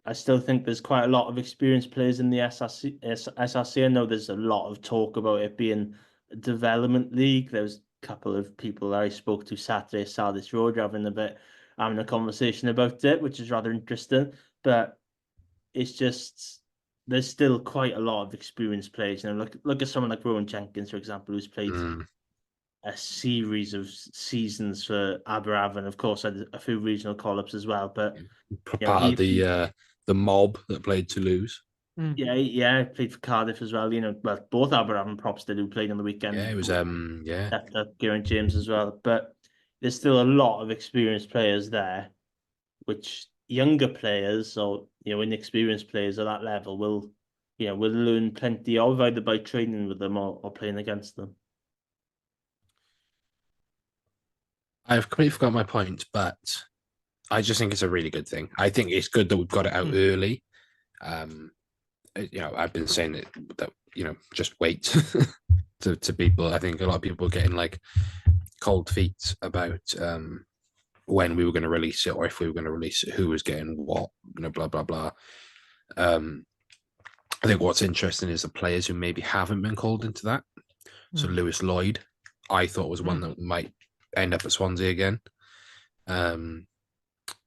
I still think there's quite a lot of experienced players in the SRC. I know there's a lot of talk about it being a development league. There was a couple of people I spoke to Saturday at Sardis Road having a conversation about it, which is rather interesting. But it's just there's still quite a lot of experienced players. Look at someone like Rowan Jenkins, for example, who's played a series of seasons for Aberravon. Of course, had a few regional call-ups as well. But part of the mob that played Toulouse. Yeah, played for Cardiff as well. Well, both Aberham and Propsted who played on the weekend. Yeah, it was After Geraint James as well. But there's still a lot of experienced players there, which younger players or inexperienced players at that level will learn plenty of, either by training with them or playing against them. I've completely forgot my point, but I just think it's a really good thing. I think it's good that we've got it out early. I've been saying that just wait to people. I think a lot of people are getting like cold feet about when we were going to release it, or if we were going to release it, who was getting what, blah blah blah. I think what's interesting is the players who maybe haven't been called into that. So Lewis Lloyd, I thought was one that might end up at Swansea again.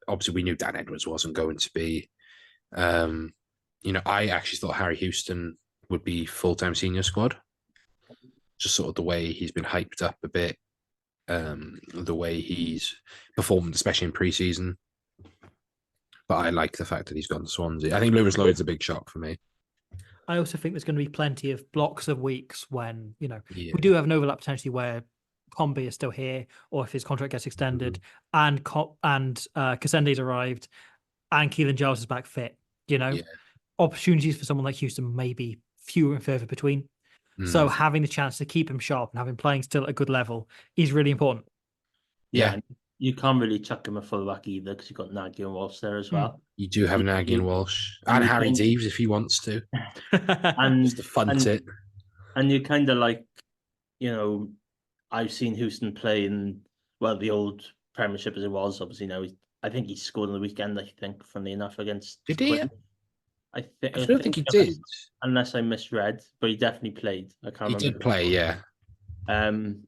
Obviously, we knew Dan Edwards wasn't going to be. I actually thought Harry Houston would be full-time senior squad. Just sort of the way he's been hyped up a bit, the way he's performed, especially in pre-season. But I like the fact that he's gone to Swansea. I think Lewis Lloyd's a big shock for me. I also think there's going to be plenty of blocks of weeks when, we do have an overlap potentially where Combi is still here, or if his contract gets extended, and Cassende's arrived, and Keelan Giles is back fit. Opportunities for someone like Houston may be fewer and further between. So having the chance to keep him sharp and have him playing still at a good level is really important. Yeah. You can't really chuck him a fullback either, because you've got Nagy and Walsh there as well. You do have Nagy and Walsh, and Harry Deeves if he wants to, and just to funt it. And you kind of like, I've seen Houston play in the old Premiership as it was. Obviously now I think he scored on the weekend. I think, funnily enough, against. Did he? I don't think he did, unless I misread. But he definitely played. I can't remember. He did play, yeah. And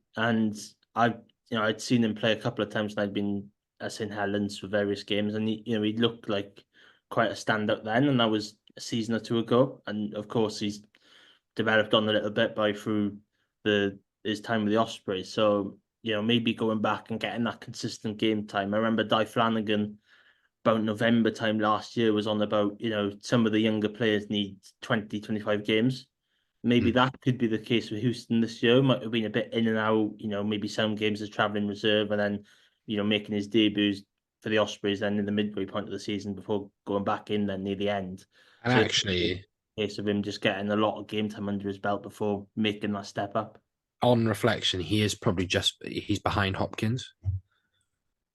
I'd seen him play a couple of times, and I'd been at St Helens for various games, and he looked like quite a standout then, and that was a season or two ago. And of course, he's developed on a little bit through his time with the Ospreys. So maybe going back and getting that consistent game time. I remember Di Flanagan about November time last year was on about some of the younger players need 20, 25 games. Maybe that could be the case with Houston this year. Might have been a bit in and out, maybe some games as travelling reserve, and then, making his debuts for the Ospreys then in the midway point of the season before going back in then near the end. And so actually, case of him just getting a lot of game time under his belt before making that step up. On reflection, he is probably he's behind Hopkins.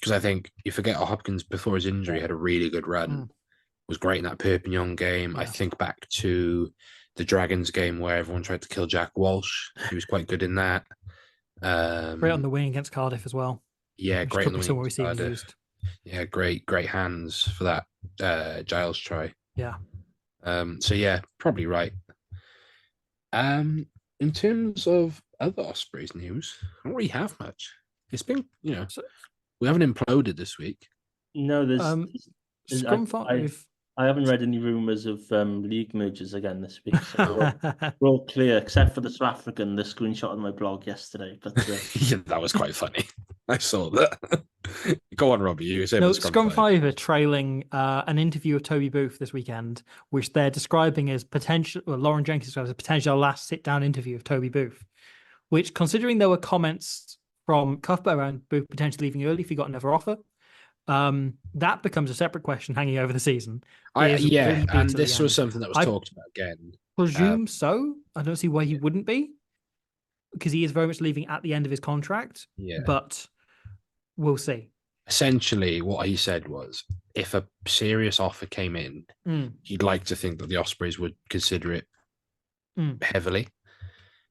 Because I think you forget Hopkins before his injury had a really good run, was great in that Perpignan game. I think back to the Dragons game where everyone tried to kill Jack Walsh. He was quite good in that. Great on the wing against Cardiff as well. Yeah, great on the wing against Cardiff. Used. Yeah, great hands for that Giles try. Yeah. So yeah, probably right. In terms of other Ospreys news, I don't really have much. It's been, we haven't imploded this week. No, there's Scrum 5. I haven't read any rumours of league mergers again this week. So we're all clear, except for the South African, the screenshot on my blog yesterday. But yeah, that was quite funny. I saw that. Go on, Robbie. You say Scrum 5 are trailing an interview of Toby Booth this weekend, which they're describing as potential. Well, Lauren Jenkins describes as a potential last sit-down interview of Toby Booth. Which, considering there were comments from Cuthbert around Booth potentially leaving early if he got another offer, that becomes a separate question hanging over the season. And this was something that was talked about again. Presume so. I don't see why he wouldn't be, because he is very much leaving at the end of his contract. Yeah, but we'll see. Essentially, what he said was, if a serious offer came in, he'd like to think that the Ospreys would consider it heavily.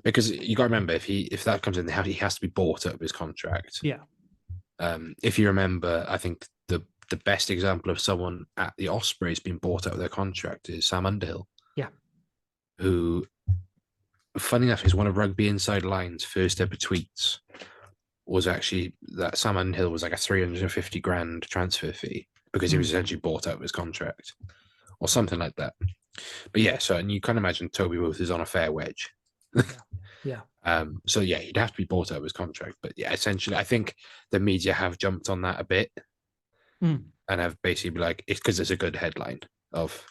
Because you got to remember, if that comes in, he has to be bought out of his contract. Yeah. If you remember, I think the best example of someone at the Ospreys being bought out of their contract is Sam Underhill. Yeah. Who, funny enough, is one of Rugby Inside Line's first ever tweets. Was actually that Sam Underhill was like a 350 grand transfer fee because he was essentially bought out of his contract, or something like that. But yeah, so and you can imagine Toby Booth is on a fair wedge. Yeah. So yeah, he'd have to be bought out of his contract. But yeah, essentially, I think the media have jumped on that a bit and have basically been like, it's because it's a good headline of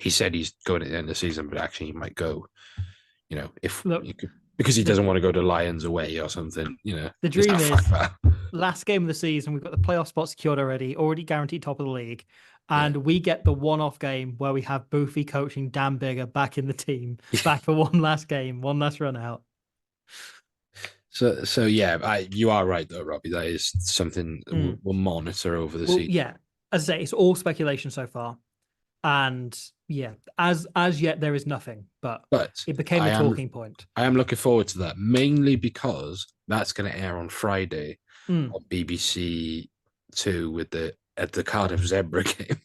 he said he's going at the end of the season, but actually he might go. If Look, because he doesn't want to go to Lions away or something. the dream Fuck is that. last game of the season. We've got the playoff spot secured already guaranteed top of the league. And Yeah. we get the one-off game where we have Boofy coaching Dan Bigger back in the team, back for one last game, one last run out. So yeah, you are right though, Robbie. That is something we'll monitor over the season. Yeah, as I say, it's all speculation so far, and yeah, as yet there is nothing, but it became a talking point. I am looking forward to that, mainly because that's going to air on Friday on BBC Two with the Cardiff Zebra game.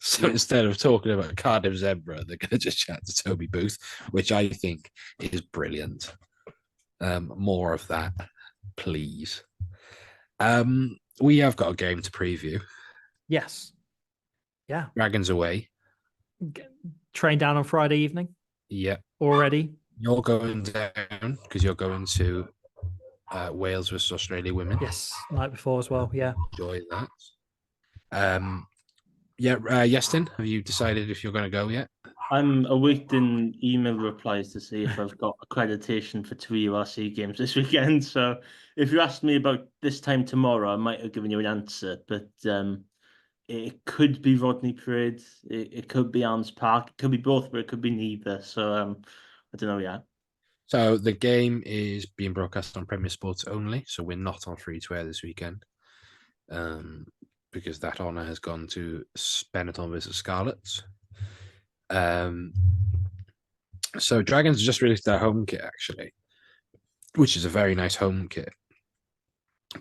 So instead of talking about Cardiff Zebra, they're going to just chat to Toby Booth, which I think is brilliant. More of that, please. We have got a game to preview. Yes. Yeah. Dragons away. Train down on Friday evening. Yeah. Already. You're going down because you're going to Wales versus Australia women. Yes. Night before as well. Yeah. Enjoy that. Yestin, have you decided if you're going to go yet? I'm awaiting email replies to see if I've got accreditation for 2 URC games this weekend. So if you asked me about this time tomorrow, I might have given you an answer. But it could be Rodney Parade. It could be Arms Park. It could be both, but it could be neither. So I don't know yet. So the game is being broadcast on Premier Sports only. So we're not on free to air this weekend. Because that honour has gone to Benetton versus Scarlets. So Dragons just released their home kit, actually, which is a very nice home kit.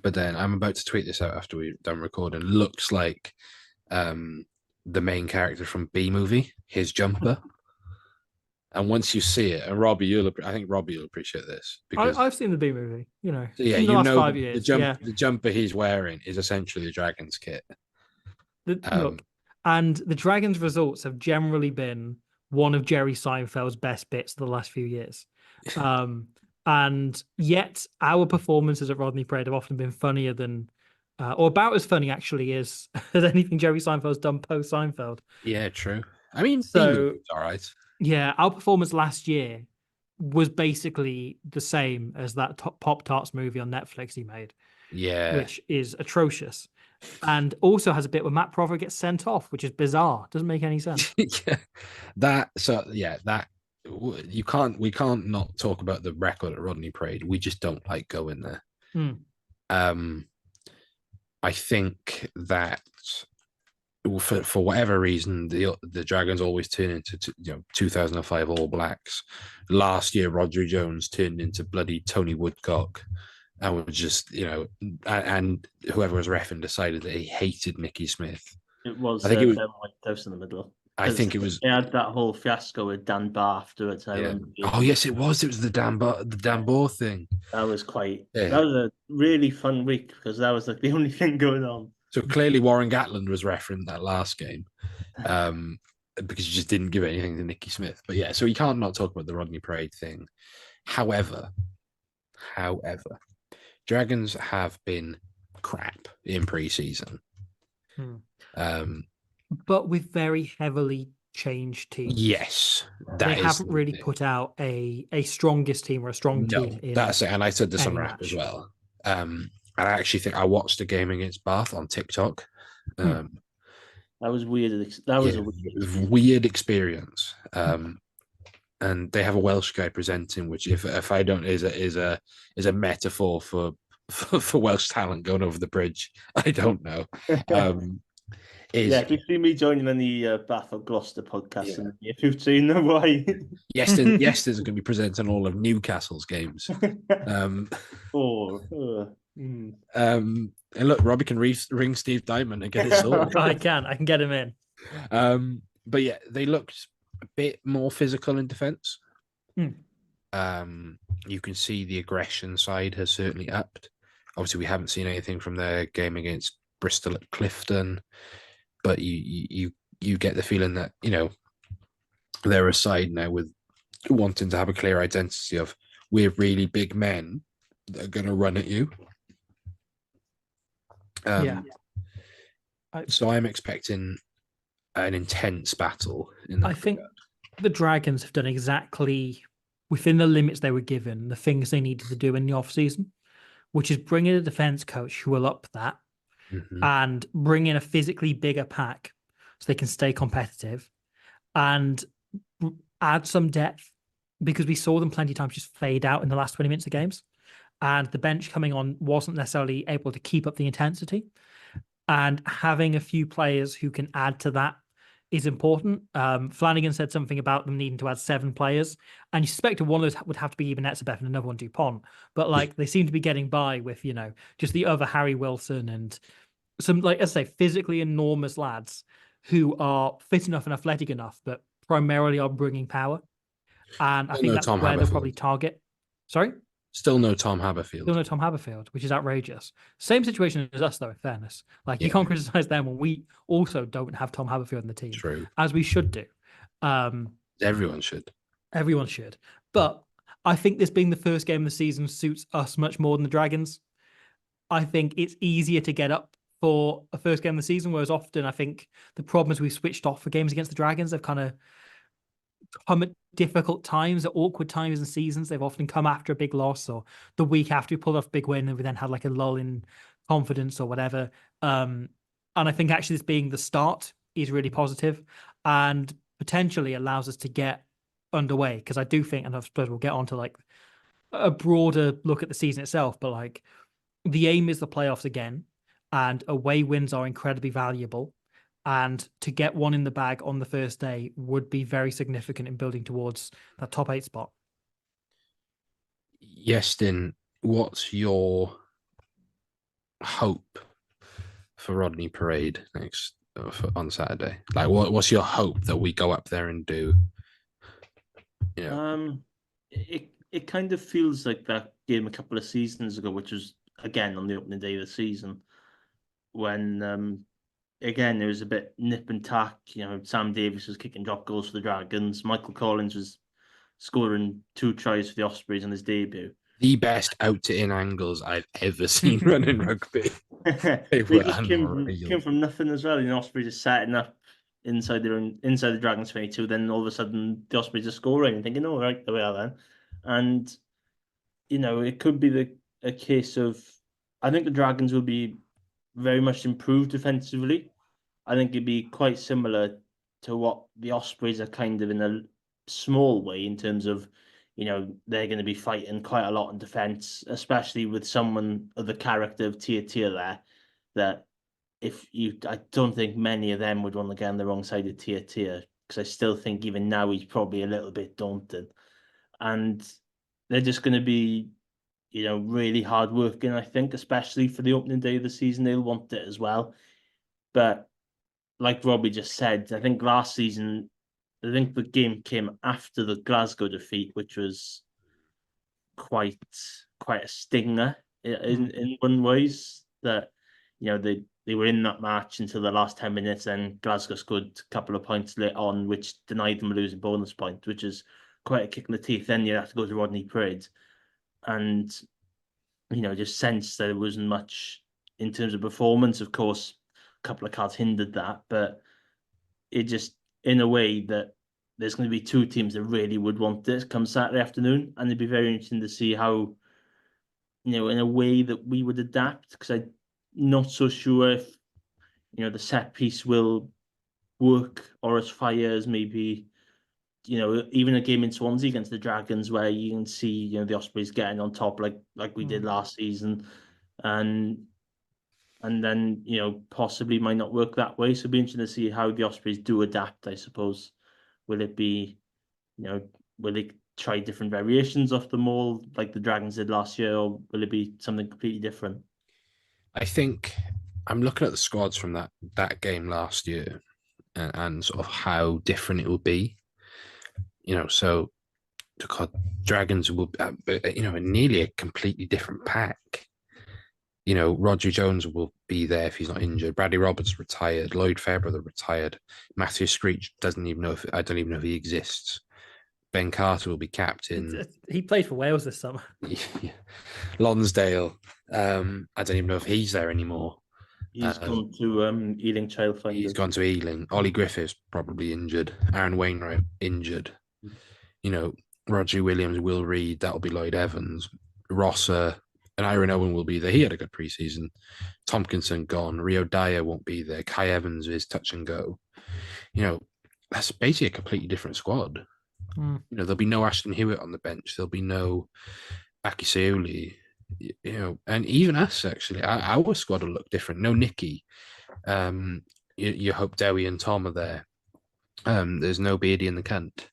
But then I'm about to tweet this out after we're done recording. Looks like the main character from B movie, his jumper. And once you see it, and I think Robbie will appreciate this. Because I've seen the B movie, so yeah, in the last 5 years. The jumper he's wearing is essentially the Dragons kit. Look, and the Dragons results have generally been one of Jerry Seinfeld's best bits of the last few years. And yet our performances at Rodney Parade have often been funnier than, or about as funny actually as anything Jerry Seinfeld's done post Seinfeld. Yeah, true. I mean, so all right. Yeah, our performance last year was basically the same as that Pop-Tarts movie on Netflix he made. Yeah. Which is atrocious. And also has a bit where Matt Prover gets sent off, which is bizarre. Doesn't make any sense. We can't not talk about the record at Rodney Parade. We just don't like going there. I think that for whatever reason, the Dragons always turn into 2005 All Blacks. Last year, Rodri Jones turned into bloody Tony Woodcock. And was just, and whoever was reffing decided that he hated Nicky Smith. It was, I think it was White House in the middle. I think it was. They had that whole fiasco with Dan Barr afterwards. Oh yes, it was. It was the Dan Barr thing. That was that was a really fun week because that was like the only thing going on. So clearly, Warren Gatland was referenced that last game, because he just didn't give anything to Nicky Smith. But yeah, so you can't not talk about the Rodney Parade thing. However, Dragons have been crap in pre-season. But with very heavily changed teams. Yes. They haven't really put out a strongest team or a strong team. That's it. And I said this on Rap as well. I actually think I watched a game against Bath on TikTok. That was weird. That was a weird experience. And they have a Welsh guy presenting, which if I don't is a metaphor for Welsh talent going over the bridge. I don't know. If you see me joining any Bath or Gloucester podcast in the near future, you know why. Yeston's going to be presenting all of Newcastle's games. And look, Robbie can ring Steve Diamond and get it sorted. I can get him in. But yeah, they looked a bit more physical in defence. You can see the aggression side has certainly upped. Obviously, we haven't seen anything from their game against Bristol at Clifton, but you get the feeling that they're a side now with wanting to have a clear identity of we're really big men that are going to run at you. So I'm expecting an intense battle in that I think regard. the Dragons have done exactly within the limits they were given, the things they needed to do in the off season, which is bring in a defense coach who will up that Mhm. and bring in a physically bigger pack so they can stay competitive and add some depth, because we saw them plenty of times just fade out in the last 20 minutes of games. And the bench coming on wasn't necessarily able to keep up the intensity. And having a few players who can add to that is important. Flanagan said something about them needing to add 7 players, and you suspected one of those would have to be Eben Etzebeth and another one Dupont. But like they seem to be getting by with, just the other Harry Wilson and some, like I say, physically enormous lads who are fit enough and athletic enough, but primarily are bringing power. And I Still think no that's Tom where they'll probably Haberfield. target. Sorry? Still no Tom Haberfield. Still no Tom Haberfield, which is outrageous. Same situation as us, though, in fairness. Like, you Yeah. can't criticize them when we also don't have Tom Haberfield in the team, True. as we should do. Everyone should. Everyone should. But I think this being the first game of the season suits us much more than the Dragons. I think it's easier to get up for a first game of the season, whereas often I think the problem is we've switched off for games against the Dragons. They've kind of come at difficult times, at awkward times in seasons. They've often come after a big loss or the week after we pulled off a big win and we then had like a lull in confidence or whatever. And I think actually this being the start is really positive and potentially allows us to get underway, because I do think, and I suppose we'll get on to like a broader look at the season itself, but like the aim is the playoffs again, and away wins are incredibly valuable. And to get one in the bag on the first day would be very significant in building towards that top 8 spot. Yestin, what's your hope for Rodney Parade on Saturday? Like, what's your hope that we go up there and do? It kind of feels like that game a couple of seasons ago, which was again on the opening day of the season, when again it was a bit nip and tack. Sam Davis was kicking drop goals for the Dragons. Michael Collins was scoring 2 tries for the Ospreys on his debut. The best out to in angles I've ever seen running rugby. They just came from nothing as well. Ospreys just setting up inside the Dragons 22. Then all of a sudden the Ospreys are scoring and thinking, "Oh, right, there we are then." And it could be a case of, I think the Dragons will be very much improved defensively. I think it'd be quite similar to what the Ospreys are kind of in a small way, in terms of, they're going to be fighting quite a lot in defence, especially with someone of the character of Tia there, that I don't think many of them would want to get on the wrong side of Tia, because I still think even now he's probably a little bit daunted. And they're just going to be, really hard working, I think, especially for the opening day of the season. They'll want it as well. But like Robbie just said, I think last season, the game came after the Glasgow defeat, which was quite a stinger in one ways, that they were in that match until the last 10 minutes, and Glasgow scored a couple of points late on, which denied them a losing bonus point, which is quite a kick in the teeth. Then you have to go to Rodney Parade, and just sense there wasn't much in terms of performance. Of course, a couple of cards hindered that, but it just, in a way, that there's going to be 2 teams that really would want this come Saturday afternoon, and it'd be very interesting to see how, in a way that we would adapt, because I'm not so sure if, the set piece will work or as fire as maybe, even a game in Swansea against the Dragons, where you can see, the Ospreys getting on top like we did last season, and then, possibly might not work that way. So it'd be interesting to see how the Ospreys do adapt, I suppose. Will it be, will they try different variations of the maul like the Dragons did last year, or will it be something completely different? I think I'm looking at the squads from that game last year, and sort of how different it will be. So the Dragons will, nearly a completely different pack. Roger Jones will be there if he's not injured. Bradley Roberts retired. Lloyd Fairbrother retired. Matthew Screech I don't even know if he exists. Ben Carter will be captain. He played for Wales this summer. Yeah. Lonsdale, I don't even know if he's there anymore. He's gone to Ealing Child Finder. He's gone to Ealing. Ollie Griffiths probably injured. Aaron Wainwright injured. You know, Roger Williams, Will Reed, that'll be Lloyd Evans. Rosser and Aaron Owen will be there. He had a good preseason. Tompkinson gone. Rio Dyer won't be there. Kai Evans is touch and go. You know, that's basically a completely different squad. You know, there'll be no Ashton Hewitt on the bench. There'll be no Akiseuli. You know, and even us actually, our squad will look different. No Nicky. You hope Dewi and Tom are there. There's no Beardy in the Cunt.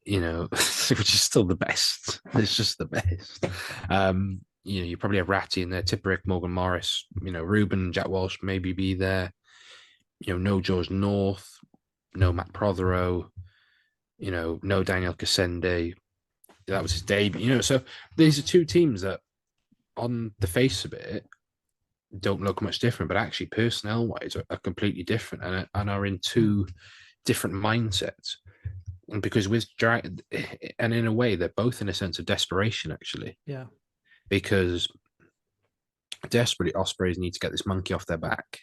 You know, which is still the best. It's just the best. You know, you probably have Ratty in there, Tipperick, Morgan Morris, you know, Ruben, Jack Walsh maybe be there. You know, no George North, no Matt Prothero, you know, no Daniel Casende. That was his debut. You know, so these are two teams that on the face of it don't look much different, but actually personnel-wise are completely different and are in two different mindsets. And because with and in a way, they're both in a sense of desperation, actually. Yeah. Because desperately, Ospreys need to get this monkey off their back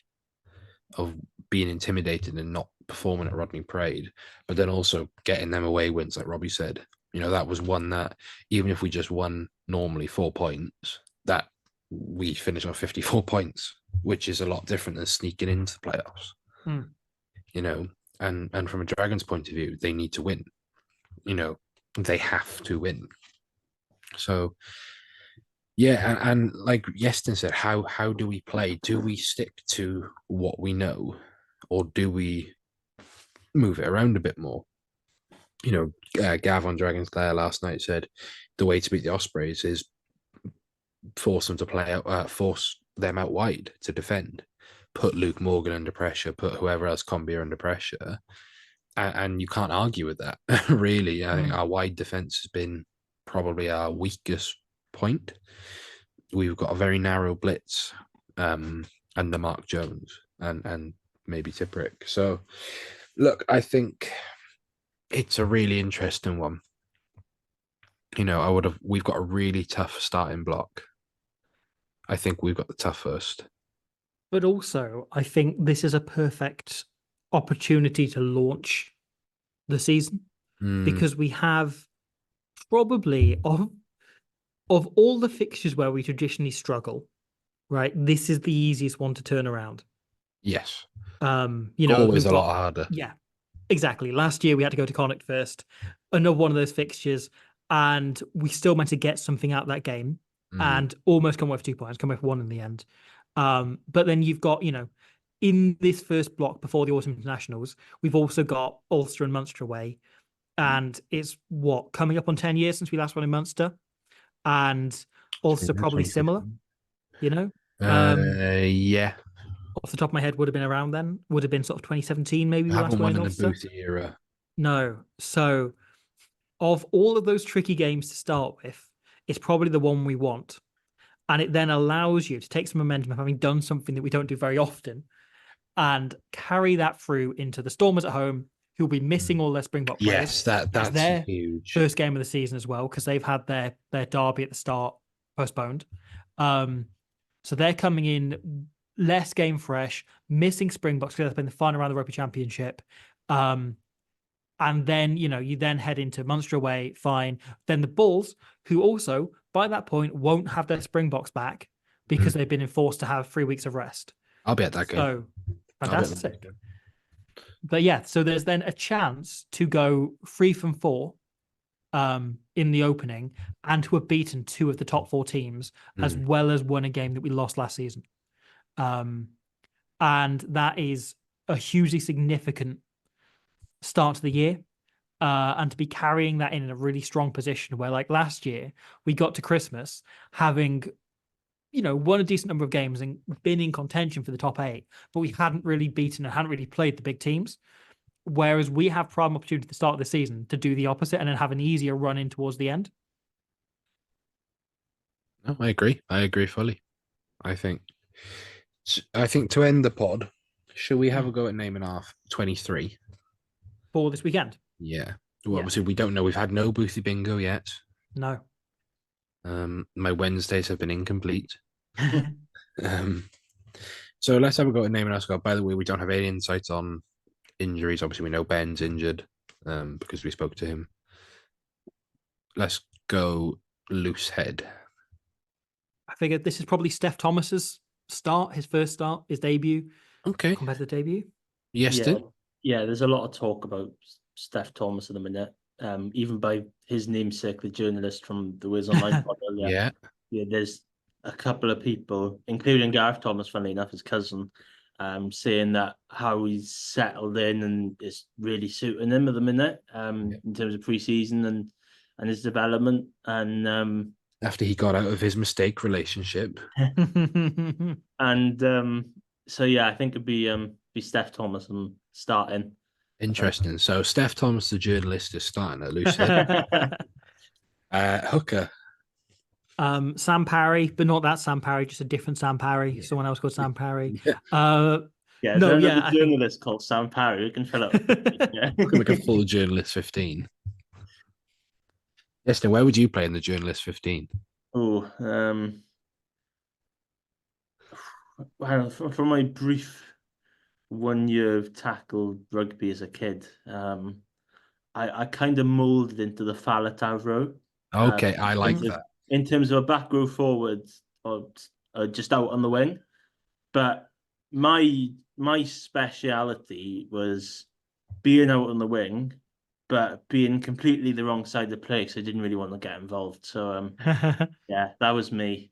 of being intimidated and not performing at Rodney Parade, but then also getting them away wins, like Robbie said. You know, that was one that even if we just won normally 4 points, that we finish on 54 points, which is a lot different than sneaking into the playoffs. You know, and from a Dragons point of view, they need to win. You know, they have to win. So, yeah, and like Yeston said, how do we play? Do we stick to what we know, or do we move it around a bit more? You know, Gav on Dragons Lair last night said the way to beat the Ospreys is force them to play out, force them out wide to defend. Put Luke Morgan under pressure, put whoever else Combier under pressure. And you can't argue with that, really. I think our wide defence has been probably our weakest point. We've got a very narrow blitz under Mark Jones and maybe Tipperick. So, look, I think it's a really interesting one. You know, we've got a really tough starting block. I think we've got the toughest. But also, I think this is a perfect opportunity to launch the season because we have probably of all the fixtures where we traditionally struggle, right? This is the easiest one to turn around. Yes. You know, always a lot harder. Yeah, exactly. Last year we had to go to Connacht first, another one of those fixtures, and we still meant to get something out of that game and almost come away with 2 points, come away with 1 in the end. But then you've got, you know, in this first block before the autumn internationals, we've also got Ulster and Munster away. And it's coming up on 10 years since we last won in Munster. And Ulster probably similar, you know? Yeah. Off the top of my head, would have been around then. Would have been sort of 2017, maybe. We haven't won in the Ulster. Booth era. No. So, of all of those tricky games to start with, it's probably the one we want. And it then allows you to take some momentum of having done something that we don't do very often and carry that through into the Stormers at home, who'll be missing all their Springbok players. Yes, that's their huge. First game of the season as well, because they've had their derby at the start postponed. So they're coming in less game fresh, missing Springboks because they've been the final round of the Rugby Championship. And then, you know, you then head into Munster away, fine. Then the Bulls, who also, by that point, won't have their Springboks back because they've been enforced to have 3 weeks of rest. I'll be at that game. So, fantastic. But yeah, so there's then a chance to go 3 from 4 in the opening and to have beaten 2 of the top 4 teams, as well as won a game that we lost last season. And that is a hugely significant start to the year. And to be carrying that in a really strong position where, like last year, we got to Christmas having, you know, won a decent number of games and been in contention for the top 8, but we hadn't really beaten and hadn't really played the big teams. Whereas we have prime opportunity at the start of the season to do the opposite and then have an easier run in towards the end. No, I agree. I agree fully. I think to end the pod, should we have a go at naming off 23 for this weekend? Yeah. Well, obviously we don't know. We've had no Boothie Bingo yet. No. My Wednesdays have been incomplete. So let's have a go at naming our squad. By the way, we don't have any insights on injuries. Obviously, we know Ben's injured because we spoke to him. Let's go loose head. I figured this is probably Steph Thomas's start, his first start, his debut, Okay. competitive debut. Yes, yeah, Stu? yeah. There's a lot of talk about Steph Thomas at the minute. Even by his namesake, the journalist from the Wiz Online pod earlier. Yeah. Yeah, there's a couple of people, including Gareth Thomas, funnily enough, his cousin, saying that how he's settled in and is really suiting him at the minute, in terms of pre-season and his development. And After he got out of his mistake relationship. and so yeah, I think it'd be Steph Thomas and starting. Interesting. So Steph Thomas, the journalist, is starting at loose head. Hooker. Sam Parry, but not that Sam Parry, just a different Sam Parry. Yeah. Someone else called Sam Parry. Yeah. Yeah, No, there's yeah, another I think- journalist called Sam Parry who can fill up. Yeah. Looking like a full journalist 15. Yes, then where would you play in the journalist 15? Oh, well, from my brief 1 year of tackle rugby as a kid, I kind of molded into the Falatau row. Okay, I like that. In terms of a back row forward or just out on the wing. But my speciality was being out on the wing, but being completely the wrong side of the play, so I didn't really want to get involved. So yeah, that was me.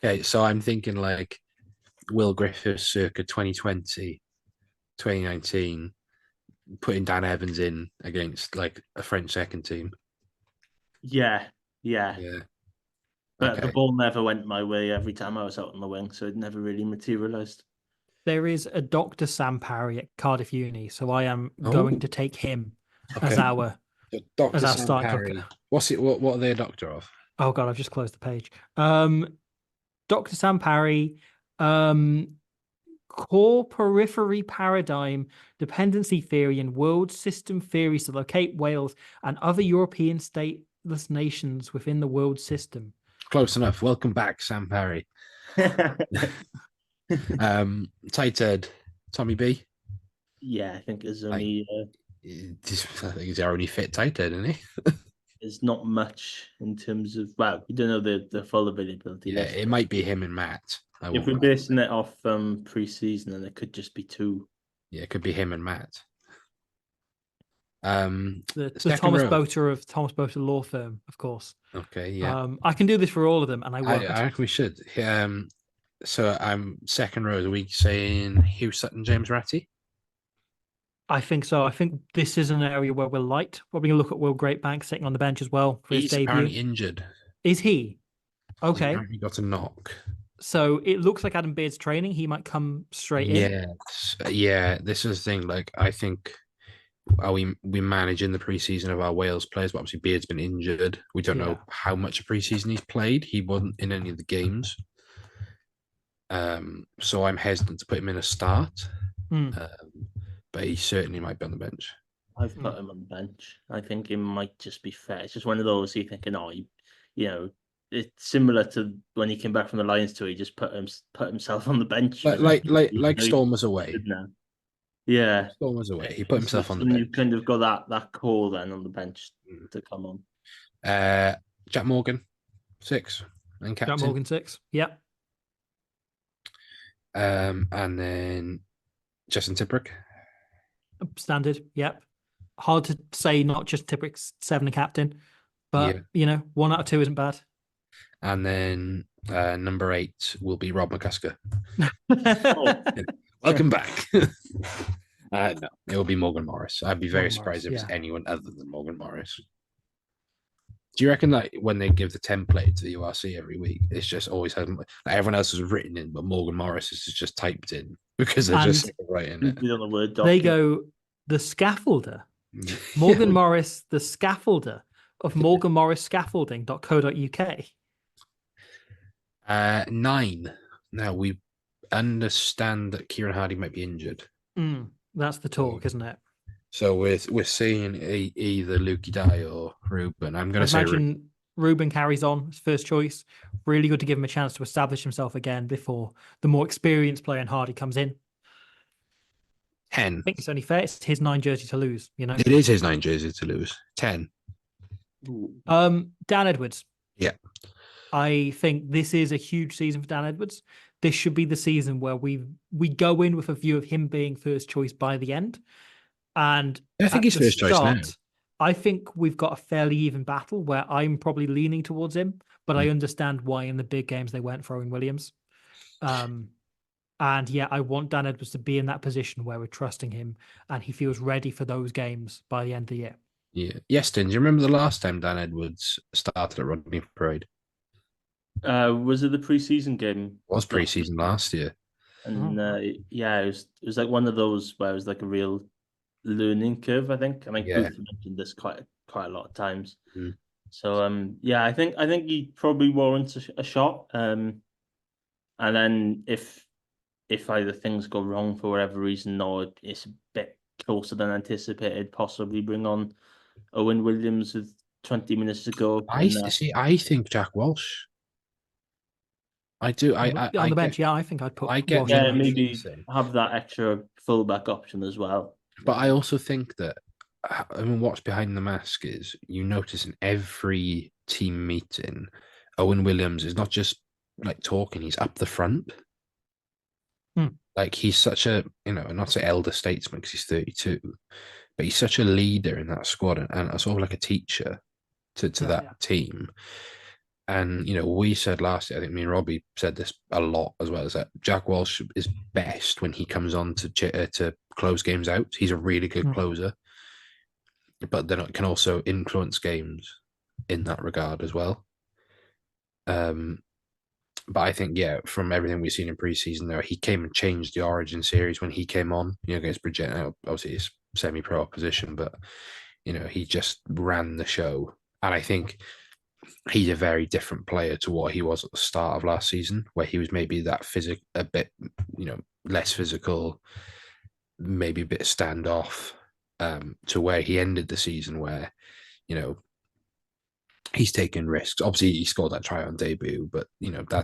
Okay, so I'm thinking like Will Griffiths circa 2020, 2019, putting Dan Evans in against like a French second team. Yeah. Yeah. But Okay. the ball never went my way every time I was out on the wing, so it never really materialised. There is a Dr. Sam Parry at Cardiff Uni, so I am going to take him as Okay. our So Dr. as our Sam starting Parry. hooker. What's it? What are they a doctor of? Oh god, I've just closed the page. Dr. Sam Parry, core periphery paradigm, dependency theory, and world system theories to locate Wales and other European stateless nations within the world system. Close enough. Welcome back, Sam Parry. Tight head, Tommy B. Yeah, I think there's only I think he's our only fit tight head, isn't he? there's not much in terms of, well, we don't know the full availability. Yeah, list. it might be him and Matt. If we're basing it off pre-season, then it could just be two. Yeah, it could be him and Matt. The second Thomas row. Boter of Thomas Boter Law Firm, of course. Okay, yeah. I can do this for all of them, and I won't. I reckon we should. So I'm second row. Are we saying Hugh Sutton, James Ratty? I think so. I think this is an area where we're light. Probably going to look at Will Greatbank sitting on the bench as well for his He's debut. apparently injured. Is he? He's Okay. apparently got a knock. So it looks like Adam Beard's training. He might come straight in. Yes. Yeah, this is the thing. Like, I think we managing the preseason of our Wales players, but obviously Beard's been injured. We don't know how much of preseason he's played. He wasn't in any of the games. So I'm hesitant to put him in a start. But he certainly might be on the bench. I've put him on the bench. I think it might just be fair. It's just one of those you thinking, it's similar to when he came back from the Lions tour. He just put himself on the bench. Like Storm was away. Yeah, Storm was away. He put himself on the bench. bench. You kind of got that call then on the bench to come on. Jack Morgan, 6, and captain. Jack Morgan 6. Yep. And then Justin Tipperick. Standard. Yep. Hard to say not just Tipperick's 7 and captain, but 1 out of 2 isn't bad. And then number 8 will be Rob McCusker. Welcome back. No, it will be Morgan Morris. I'd be very surprised if it's anyone other than Morgan Morris. Do you reckon that when they give the template to the URC every week, it's just always like everyone else is written in, but Morgan Morris is just typed in because they're just writing it. They go the scaffolder. Morgan Morris, the scaffolder of morganmorrisscaffolding.co.uk. 9. Now we understand that Kieran Hardy might be injured. That's the talk, isn't it? So we're seeing either Lukey Dye or Ruben. I'm going to say Ruben Ruben carries on as first choice. Really good to give him a chance to establish himself again before the more experienced player in Hardy comes in. 10. I think it's only fair. It's his 9 jersey to lose, you know. It is his 9 jersey to lose. 10. Dan Edwards. Yeah. I think this is a huge season for Dan Edwards. This should be the season where we go in with a view of him being first choice by the end. And I think he's first choice now. I think we've got a fairly even battle where I'm probably leaning towards him, but I understand why in the big games they went for Owen Williams. And yeah, I want Dan Edwards to be in that position where we're trusting him and he feels ready for those games by the end of the year. Yeah. Yeston, do you remember the last time Dan Edwards started at Rodney Parade? Was it the preseason game? It was preseason last year. And yeah, it was like one of those where it was like a real learning curve, I think. I mean, Yeah. Booth mentioned this quite a lot of times. Mm. So yeah, I think he probably warrants a shot. And then if either things go wrong for whatever reason or it's a bit closer than anticipated, possibly bring on Owen Williams with 20 minutes to go. I think Jack Walsh. I do. On the bench, yeah, I think I'd put Walsh. Yeah, maybe have that extra fullback option as well. But I also think that, I mean, what's behind the mask is you notice in every team meeting, Owen Williams is not just like talking; he's up the front. Like he's such a, not to say elder statesman because he's 32, but he's such a leader in that squad and sort of like a teacher to that team. And, we said last year, I think me and Robbie said this a lot as well, is that Jack Walsh is best when he comes on to close games out. He's a really good closer, but then it can also influence games in that regard as well. But I think, from everything we've seen in preseason, though, he came and changed the Origin series when he came on, against Bridget. Obviously, it's semi-pro opposition, but, he just ran the show. And I think he's a very different player to what he was at the start of last season, where he was maybe that a bit, less physical, maybe a bit standoff, to where he ended the season where, he's taking risks. Obviously, he scored that try on debut, but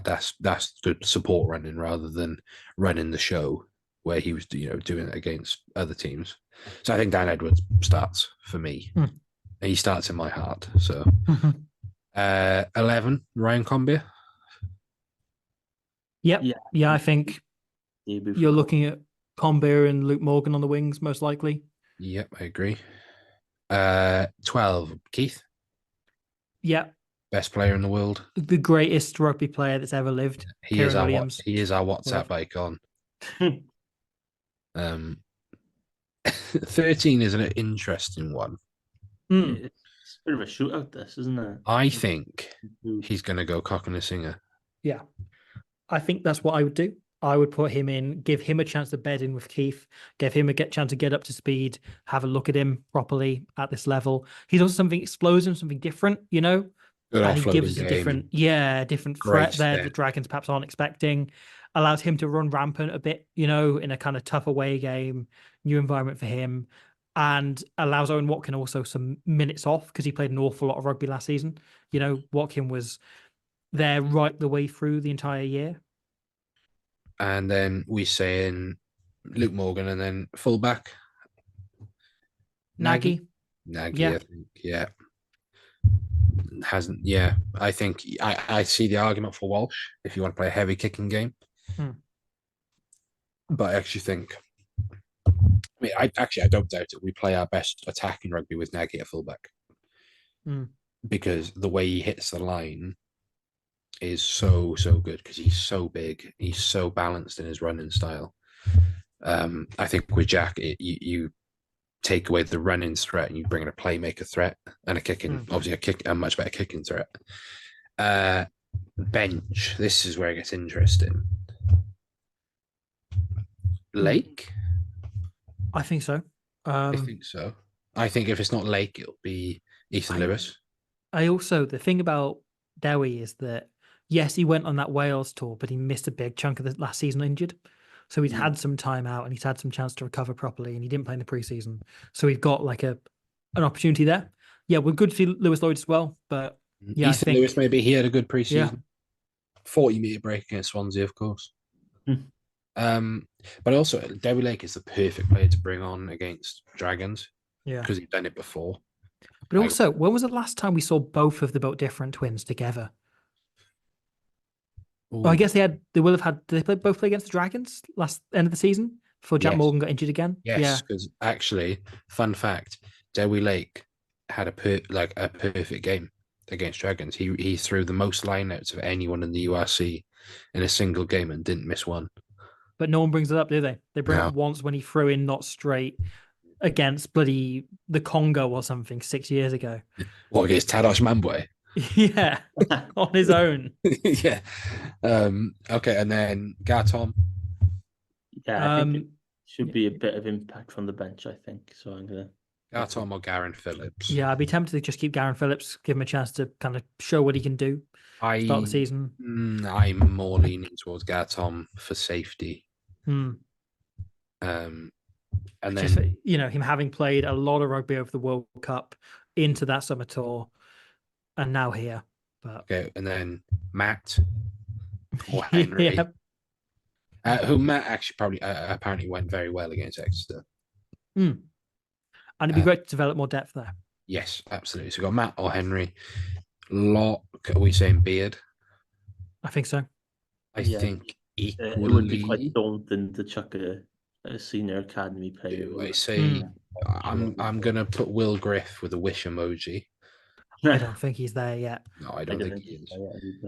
that's the support running rather than running the show where he was doing it against other teams. So I think Dan Edwards starts for me. He starts in my heart. So 11, Ryan Combier. Yep. Yeah, I think you're looking at Combier and Luke Morgan on the wings, most likely. Yep, I agree. 12, Keith. Yeah. Best player in the world. The greatest rugby player that's ever lived. He is our WhatsApp icon. 13 is an interesting one. It's a bit of a shootout, this, isn't it? I think he's going to go cock and a singer. Yeah. I think that's what I would do. I would put him in, give him a chance to bed in with Keith, give him a chance to get up to speed, have a look at him properly at this level. He's also something explosive, something different, Good and he gives us a different threat there that Dragons perhaps aren't expecting. Allows him to run rampant a bit, in a kind of tough away game, new environment for him, and allows Owen Watkin also some minutes off because he played an awful lot of rugby last season. Watkin was there right the way through the entire year. And then we say in Luke Morgan and then fullback. Nagy, I think, I think I see the argument for Walsh if you want to play a heavy kicking game. But I actually think, I don't doubt it. We play our best attacking rugby with Nagy at fullback. Because the way he hits the line is so good because he's so big. He's so balanced in his running style. I think with Jack, you take away the running threat and you bring in a playmaker threat and a kicking, obviously a much better kicking threat. Bench. This is where it gets interesting. Lake? I think so. I think so. I think if it's not Lake, it'll be Ethan Lewis. The thing about Dewi is that, yes, he went on that Wales tour, but he missed a big chunk of the last season injured. So he's had some time out and he's had some chance to recover properly and he didn't play in the preseason. So we've got like an opportunity there. Yeah, we're good to see Lewis Lloyd as well, but Yeah, I Ethan think- Lewis, maybe he had a good Yeah. preseason. 40-meter break against Swansea, of course. Hmm. But also, Dewi Lake is the perfect player to bring on against Dragons Yeah. because he's done it before. But also, when was the last time we saw both of the Built Different twins together? Oh, I guess they will have had. Did they both play against the Dragons last end of the season before Jack Yes. Morgan got injured again? Yes, because actually, fun fact, Dewi Lake had a perfect game against Dragons. He threw the most lineouts of anyone in the URC in a single game and didn't miss one. But no one brings it up, do they? They bring it No. up once when he threw in not straight against bloody the Congo or something 6 years ago. What, against Tadash Mambwe? Yeah, on his own. Yeah. Okay, and then Gartom. Yeah, I think it Um, should be a bit of impact from the bench, I think. So I'm gonna Gartom or Garen Phillips. yeah, I'd be tempted to just keep Garen Phillips, give him a chance to kind of show what he can do. Start the season. I'm more leaning towards Gartom for safety. Hmm. And then Just him having played a lot of rugby over the World Cup into that summer tour, and now here. But okay, and then Matt or Henry, yeah. who Matt actually probably apparently went very well against Exeter. And it'd be great to develop more depth there. Yes, absolutely. So we've got Matt or Henry. Lock, are we saying Beard? I think so. I Yeah. think it would be equally. quite daunting to chuck a senior academy player. Do I with- say I'm gonna put Will Griff with a wish emoji. I don't think he's there yet. No, I don't think he is.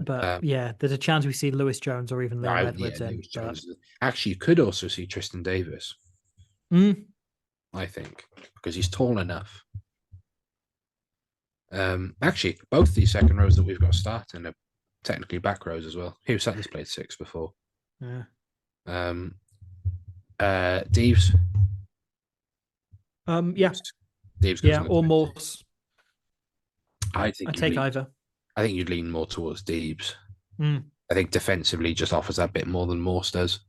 But yeah, there's a chance we see Lewis Jones or even Liam Edwards in. Lewis Jones. Actually, you could also see Tristan Davis. I think because he's tall enough. Actually, both these second rows that we've got starting are technically back rows as well. Hugh Sutton's played 6 before. Yeah. Deves. Yeah. Deves. Yeah, or Morse. I think I'd take either. I think you'd lean more towards Deves. I think defensively just offers that bit more than Morse does.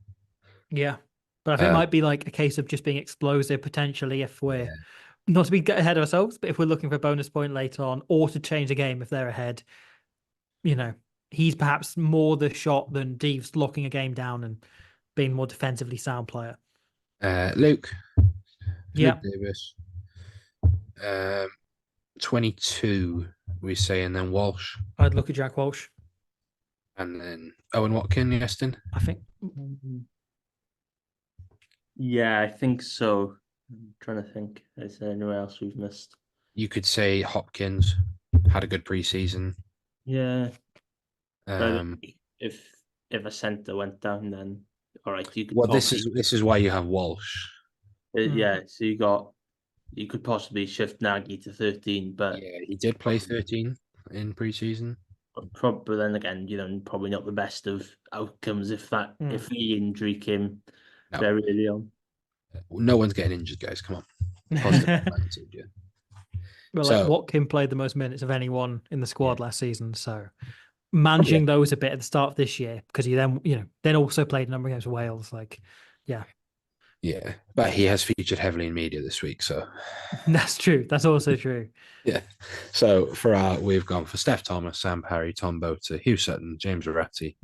Yeah. But I think it might be like a case of just being explosive potentially if we're not to be get ahead of ourselves, but if we're looking for a bonus point later on or to change the game if they're ahead, he's perhaps more the shot than Deves locking a game down and being more defensively sound player. Luke. Yeah. Luke Davis. 22, we say, and then Walsh. I'd look at Jack Walsh. And then Owen Watkin, Yeston. I think. Yeah, I think so. I'm trying to think. Is there anywhere else we've missed? You could say Hopkins had a good preseason. Yeah. Um, if a centre went down, then all right. You could well, this is why you have Walsh. Yeah, so you could possibly shift Nagy to 13, but Yeah, he did play 13 in preseason. But then again, probably not the best of outcomes if the injury came very early on. No one's getting injured, guys. Come on. Positive attitude, yeah. Well, Watkin played the most minutes of anyone in the squad last season, so managing those a bit at the start of this year because he then also played a number of games for Wales. Yeah, but he has featured heavily in media this week, so that's true. That's also true. Yeah. So we've gone for Steph Thomas, Sam Parry, Tom Boter, Hugh Sutton, James Verratti,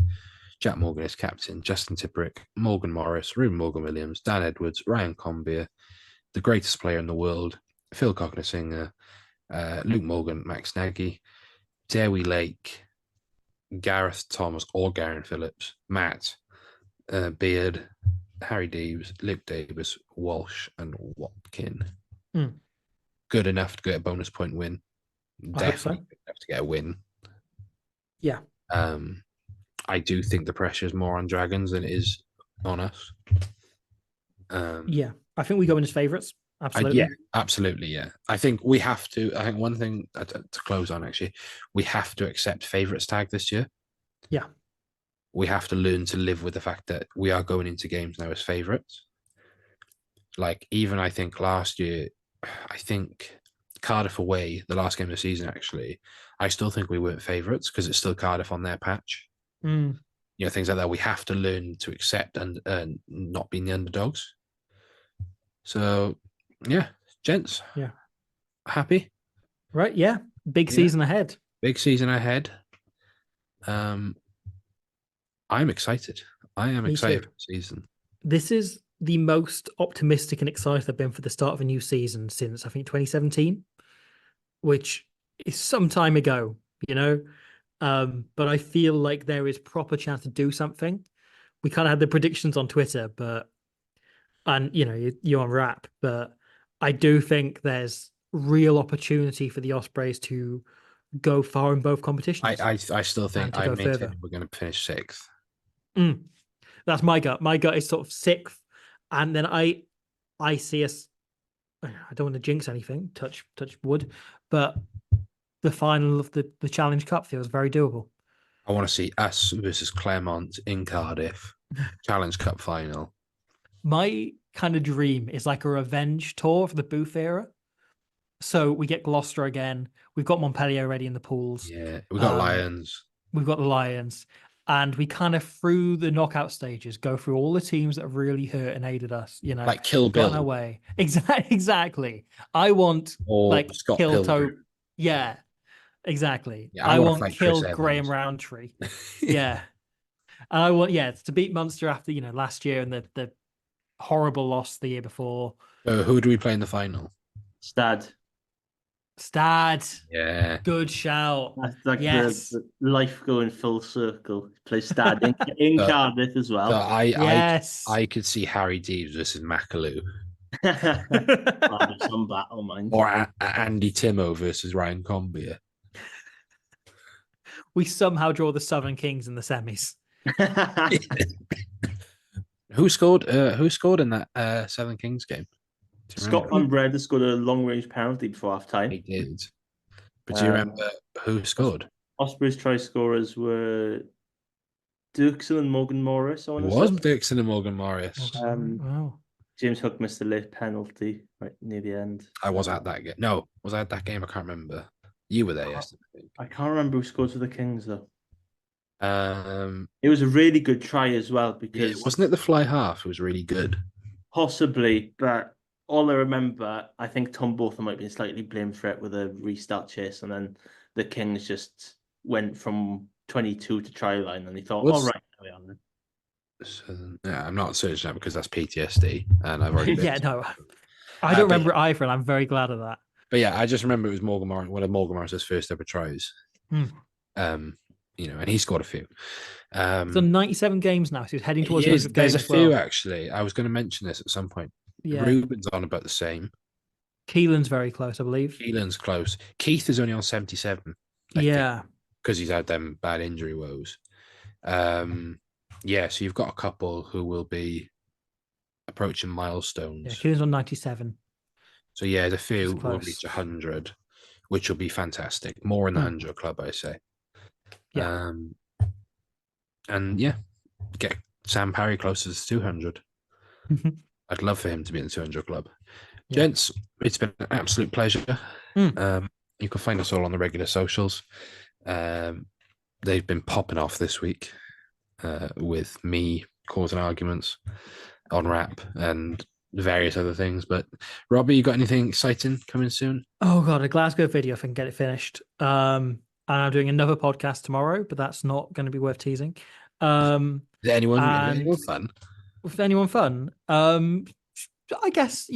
Jack Morgan as captain, Justin Tipperick, Morgan Morris, Ruben Morgan Williams, Dan Edwards, Ryan Combier, the greatest player in the world, Phil Cocknessinger, Luke Morgan, Max Nagy, Dewi Lake, Gareth Thomas or Garen Phillips, Matt, Beard, Harry Deves, Luke Davis, Walsh, and Watkin. Good enough to get a bonus point win. Definitely good enough to get a win. Yeah. I do think the pressure is more on Dragons than it is on us. Yeah, I think we go in as favourites. Absolutely. Yeah, absolutely. Yeah, I think we have to. I think one thing to close on, actually, we have to accept favourites tag this year. Yeah. We have to learn to live with the fact that we are going into games now as favourites. Even I think last year, I think Cardiff away, the last game of the season, actually, I still think we weren't favourites because it's still Cardiff on their patch. Things like that. We have to learn to accept and not being the underdogs. So, yeah, gents. Yeah. Happy? Right. Yeah. Big season ahead. Big season ahead. I'm excited. I am Me excited too. for the season. This is the most optimistic and excited I've been for the start of a new season since I think 2017, which is some time ago, you know. But I feel like there is proper chance to do something. We kind of had the predictions on Twitter, and you on Rap, but I do think there's real opportunity for the Ospreys to go far in both competitions I still think and to I go maintain further. we're going to finish 6th. That's my gut. My gut is sort of 6th, and then I see us. I don't want to jinx anything, touch wood, but the final of the Challenge Cup feels very doable. I want to see us versus Claremont in Cardiff, Challenge Cup final. My kind of dream is like a revenge tour for the Booth era. So we get Gloucester again. We've got Montpellier already in the pools. Yeah, we got Lions. We've got the Lions. And we kind of, through the knockout stages, go through all the teams that have really hurt and aided us, Like Kill got in our Bill. way. Exactly. I want Or like Scott kill Pilgrim. Yeah, exactly. Yeah, I want to want fight kill Chris Graham Evans. Roundtree. Yeah. And I want, to beat Munster after, last year and the horrible loss the year before. So who do we play in the final? Stad. Stad. Yeah. Good shout. That's like Yes. the life going full circle. Play Stad in Cardiff as well. So Yes. I could see Harry Deeves versus Macaloo. Some battle, mind. Or Andy Timo versus Ryan Combier. We somehow draw the Southern Kings in the semis. Who scored in that Southern Kings game? Scott Van Breda scored a long range penalty before half time. He did. But do you remember who scored? Ospreys try scorers were Dirksen and Morgan Morris. It was Dirksen and Morgan Morris. Wow. James Hook missed a late penalty right near the end. I was at that game. No, was I at that game? I can't remember. You were there yesterday. I can't remember who scored for the Kings though. It It was a really good try as well because wasn't it the fly half? It was really good. possibly, but all I remember, I think Tom Botham might be slightly blamed for it with a restart chase, and then the Kings just went from 22 to try line, and he thought, all right, carry on then. So, yeah, I'm not searching that because that's PTSD, and I've already. Yeah, no, I don't remember it either, and I'm very glad of that. But yeah, I just remember it was Morgan Morris, one of Morgan Morris's first ever tries. And he scored a few. So 97 games now, so he's heading towards 100 There's games a few actually. I was going to mention this at some point. Yeah. Ruben's on about the same. Keelan's very close, I believe. Keelan's close. Keith is only on 77. Yeah. Because he's had them bad injury woes. So you've got a couple who will be approaching milestones. Yeah, Keelan's on 97. So yeah, the few will reach 100, which will be fantastic. More in the 100 club, I say. Yeah. And yeah, get Sam Parry closer to 200. I'd love for him to be in the 200 club. Yeah. Gents, it's been an absolute pleasure. You can find us all on the regular socials. They've been popping off this week with me causing arguments on Rap and various other things. But Robbie, you got anything exciting coming soon? Oh God, a Glasgow video if I can get it finished. And I'm doing another podcast tomorrow, but that's not going to be worth teasing. Is anyone fun? With anyone fun? I guess,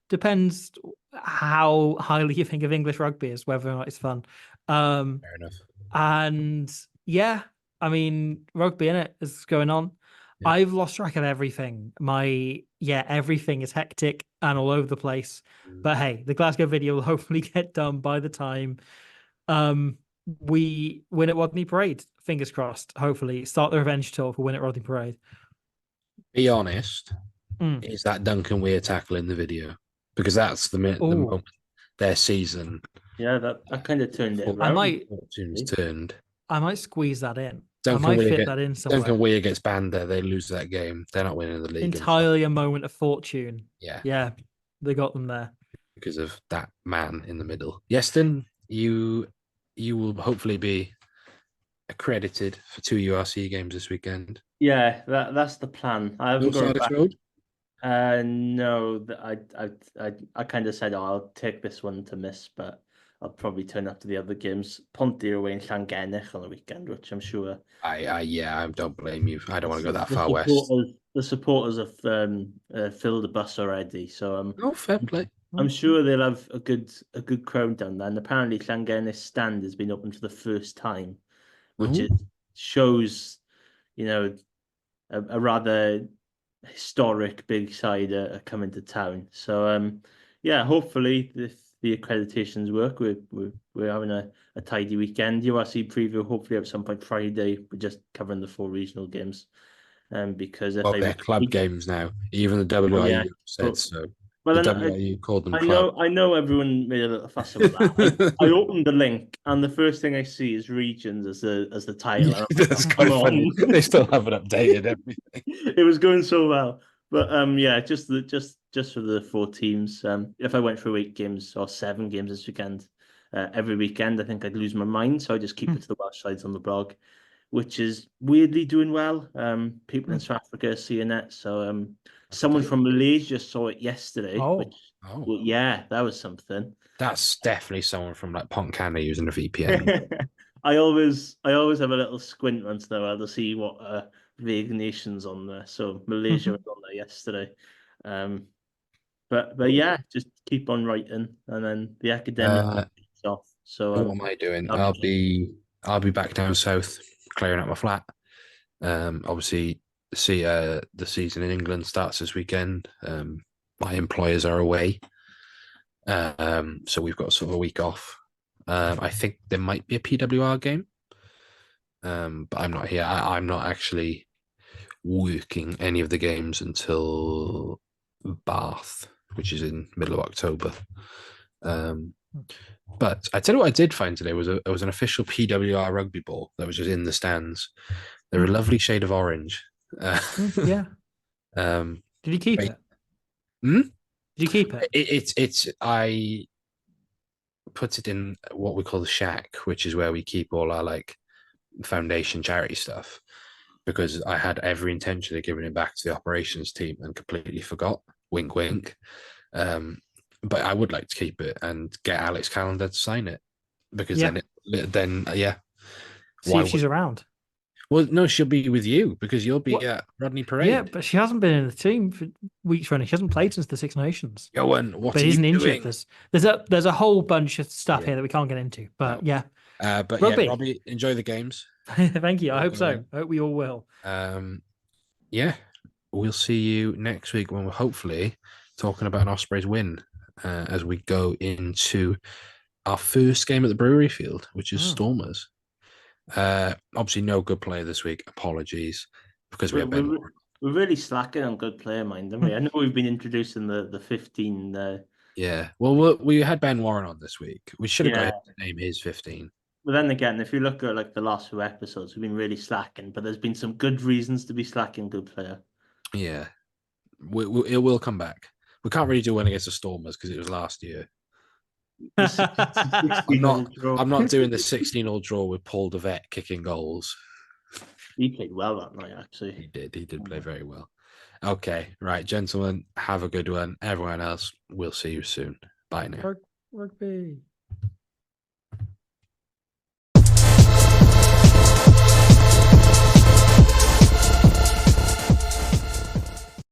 depends how highly you think of English rugby is, whether or not it's fun. Fair enough. And yeah, I mean, rugby in it is going on. Yeah. I've lost track of everything. Everything is hectic and all over the place. But hey, the Glasgow video will hopefully get done by the time we win at Rodney Parade. Fingers crossed. Hopefully, start the revenge tour for win at Rodney Parade. Be honest. Is that Duncan Weir tackle in the video? Because that's the moment their season. Yeah, that kind of turned it around. I might squeeze that in. Duncan I might Weir fit that in somewhere. Duncan Weir gets banned there. They lose that game. They're not winning the league. Entirely a moment of fortune. Yeah, they got them there because of that man in the middle. Yeston, you will hopefully be accredited for 2 URC games this weekend. Yeah, that's the plan. I haven't got back. Road? No, I kind of said, I'll take this one to miss, but I'll probably turn up to the other games. Pontyr away in Llangennech on the weekend, which I'm sure I don't blame you. I don't want to go that the far west. supporters have filled the bus already. So Oh, fair play. I'm sure they'll have a good crowd down there. And apparently Llangennech stand has been open for the first time, which Ooh. shows, a rather historic big side are coming to town. So yeah, hopefully if the accreditations work, we're having a tidy weekend. URC preview hopefully at some point Friday. We're just covering the 4 regional games. Because if Well, they they're club games now. Even the oh, yeah. WIU said so. Well, The then WIU called them I club. know everyone made a little fuss about that. I opened the link and the first thing I see is regions as the title. And I'm like, That's "Oh, quite come funny. on." They still haven't updated everything. It was going so well. But yeah, just for the 4 teams. If I went through 8 games or 7 games this weekend, every weekend, I think I'd lose my mind. So I just keep it to the Welsh sides on the blog, which is weirdly doing well. People in South Africa are seeing it. So someone good. from Malaysia saw it yesterday. Oh. Well, yeah, that was something. That's definitely someone from like Pontcanny using a VPN. I always have a little squint once in a while to see what vague nations on there. So Malaysia was on there yesterday. But yeah, just keep on writing, and then the academic kicks off. So What am I doing? I'll I'll be back down south clearing out my flat. Obviously, the season in England starts this weekend. My employers are away, so we've got sort of a week off. I think there might be a PWR game, but I'm not here. I'm not actually working any of the games until Bath, which is in middle of October. But I tell you what I did find today was an official PWR rugby ball that was just in the stands. They're a lovely shade of orange. Yeah. Did you keep it? Hmm? Did you keep it? It's I put it in what we call the shack, which is where we keep all our like foundation charity stuff, because I had every intention of giving it back to the operations team and completely forgot. Wink, wink. But I would like to keep it and get Alex Callender to sign it, because then yeah. See if she's around. Well, no, she'll be with you because you'll be at Rodney Parade. Yeah, but she hasn't been in the team for weeks running. She hasn't played since the Six Nations. Owen, what but are isn't you injured. doing? There's a whole bunch of stuff here that we can't get into. But yeah. But Rugby. yeah, Robbie, enjoy the games. Thank you. I hope so. I hope we all will. Yeah, we'll see you next week when we're hopefully talking about an Ospreys win as we go into our first game at the Brewery Field, which is Stormers. Obviously, no good player this week. Apologies, because we have Ben. We're really slacking on good player mind, aren't we? I know we've been introducing the 15. Yeah, well, we had Ben Warren on this week. We should have got him to name his 15. But then again, if you look at like the last 2 episodes, we've been really slacking. But there's been some good reasons to be slacking good player. Yeah, it will come back. We can't really do one against the Stormers because it was last year. I'm not doing the 16-all draw with Paul DeVette kicking goals. He played well that night, actually. He did play very well. Okay, right, gentlemen, have a good one. Everyone else, we'll see you soon. Bye now. Rugby.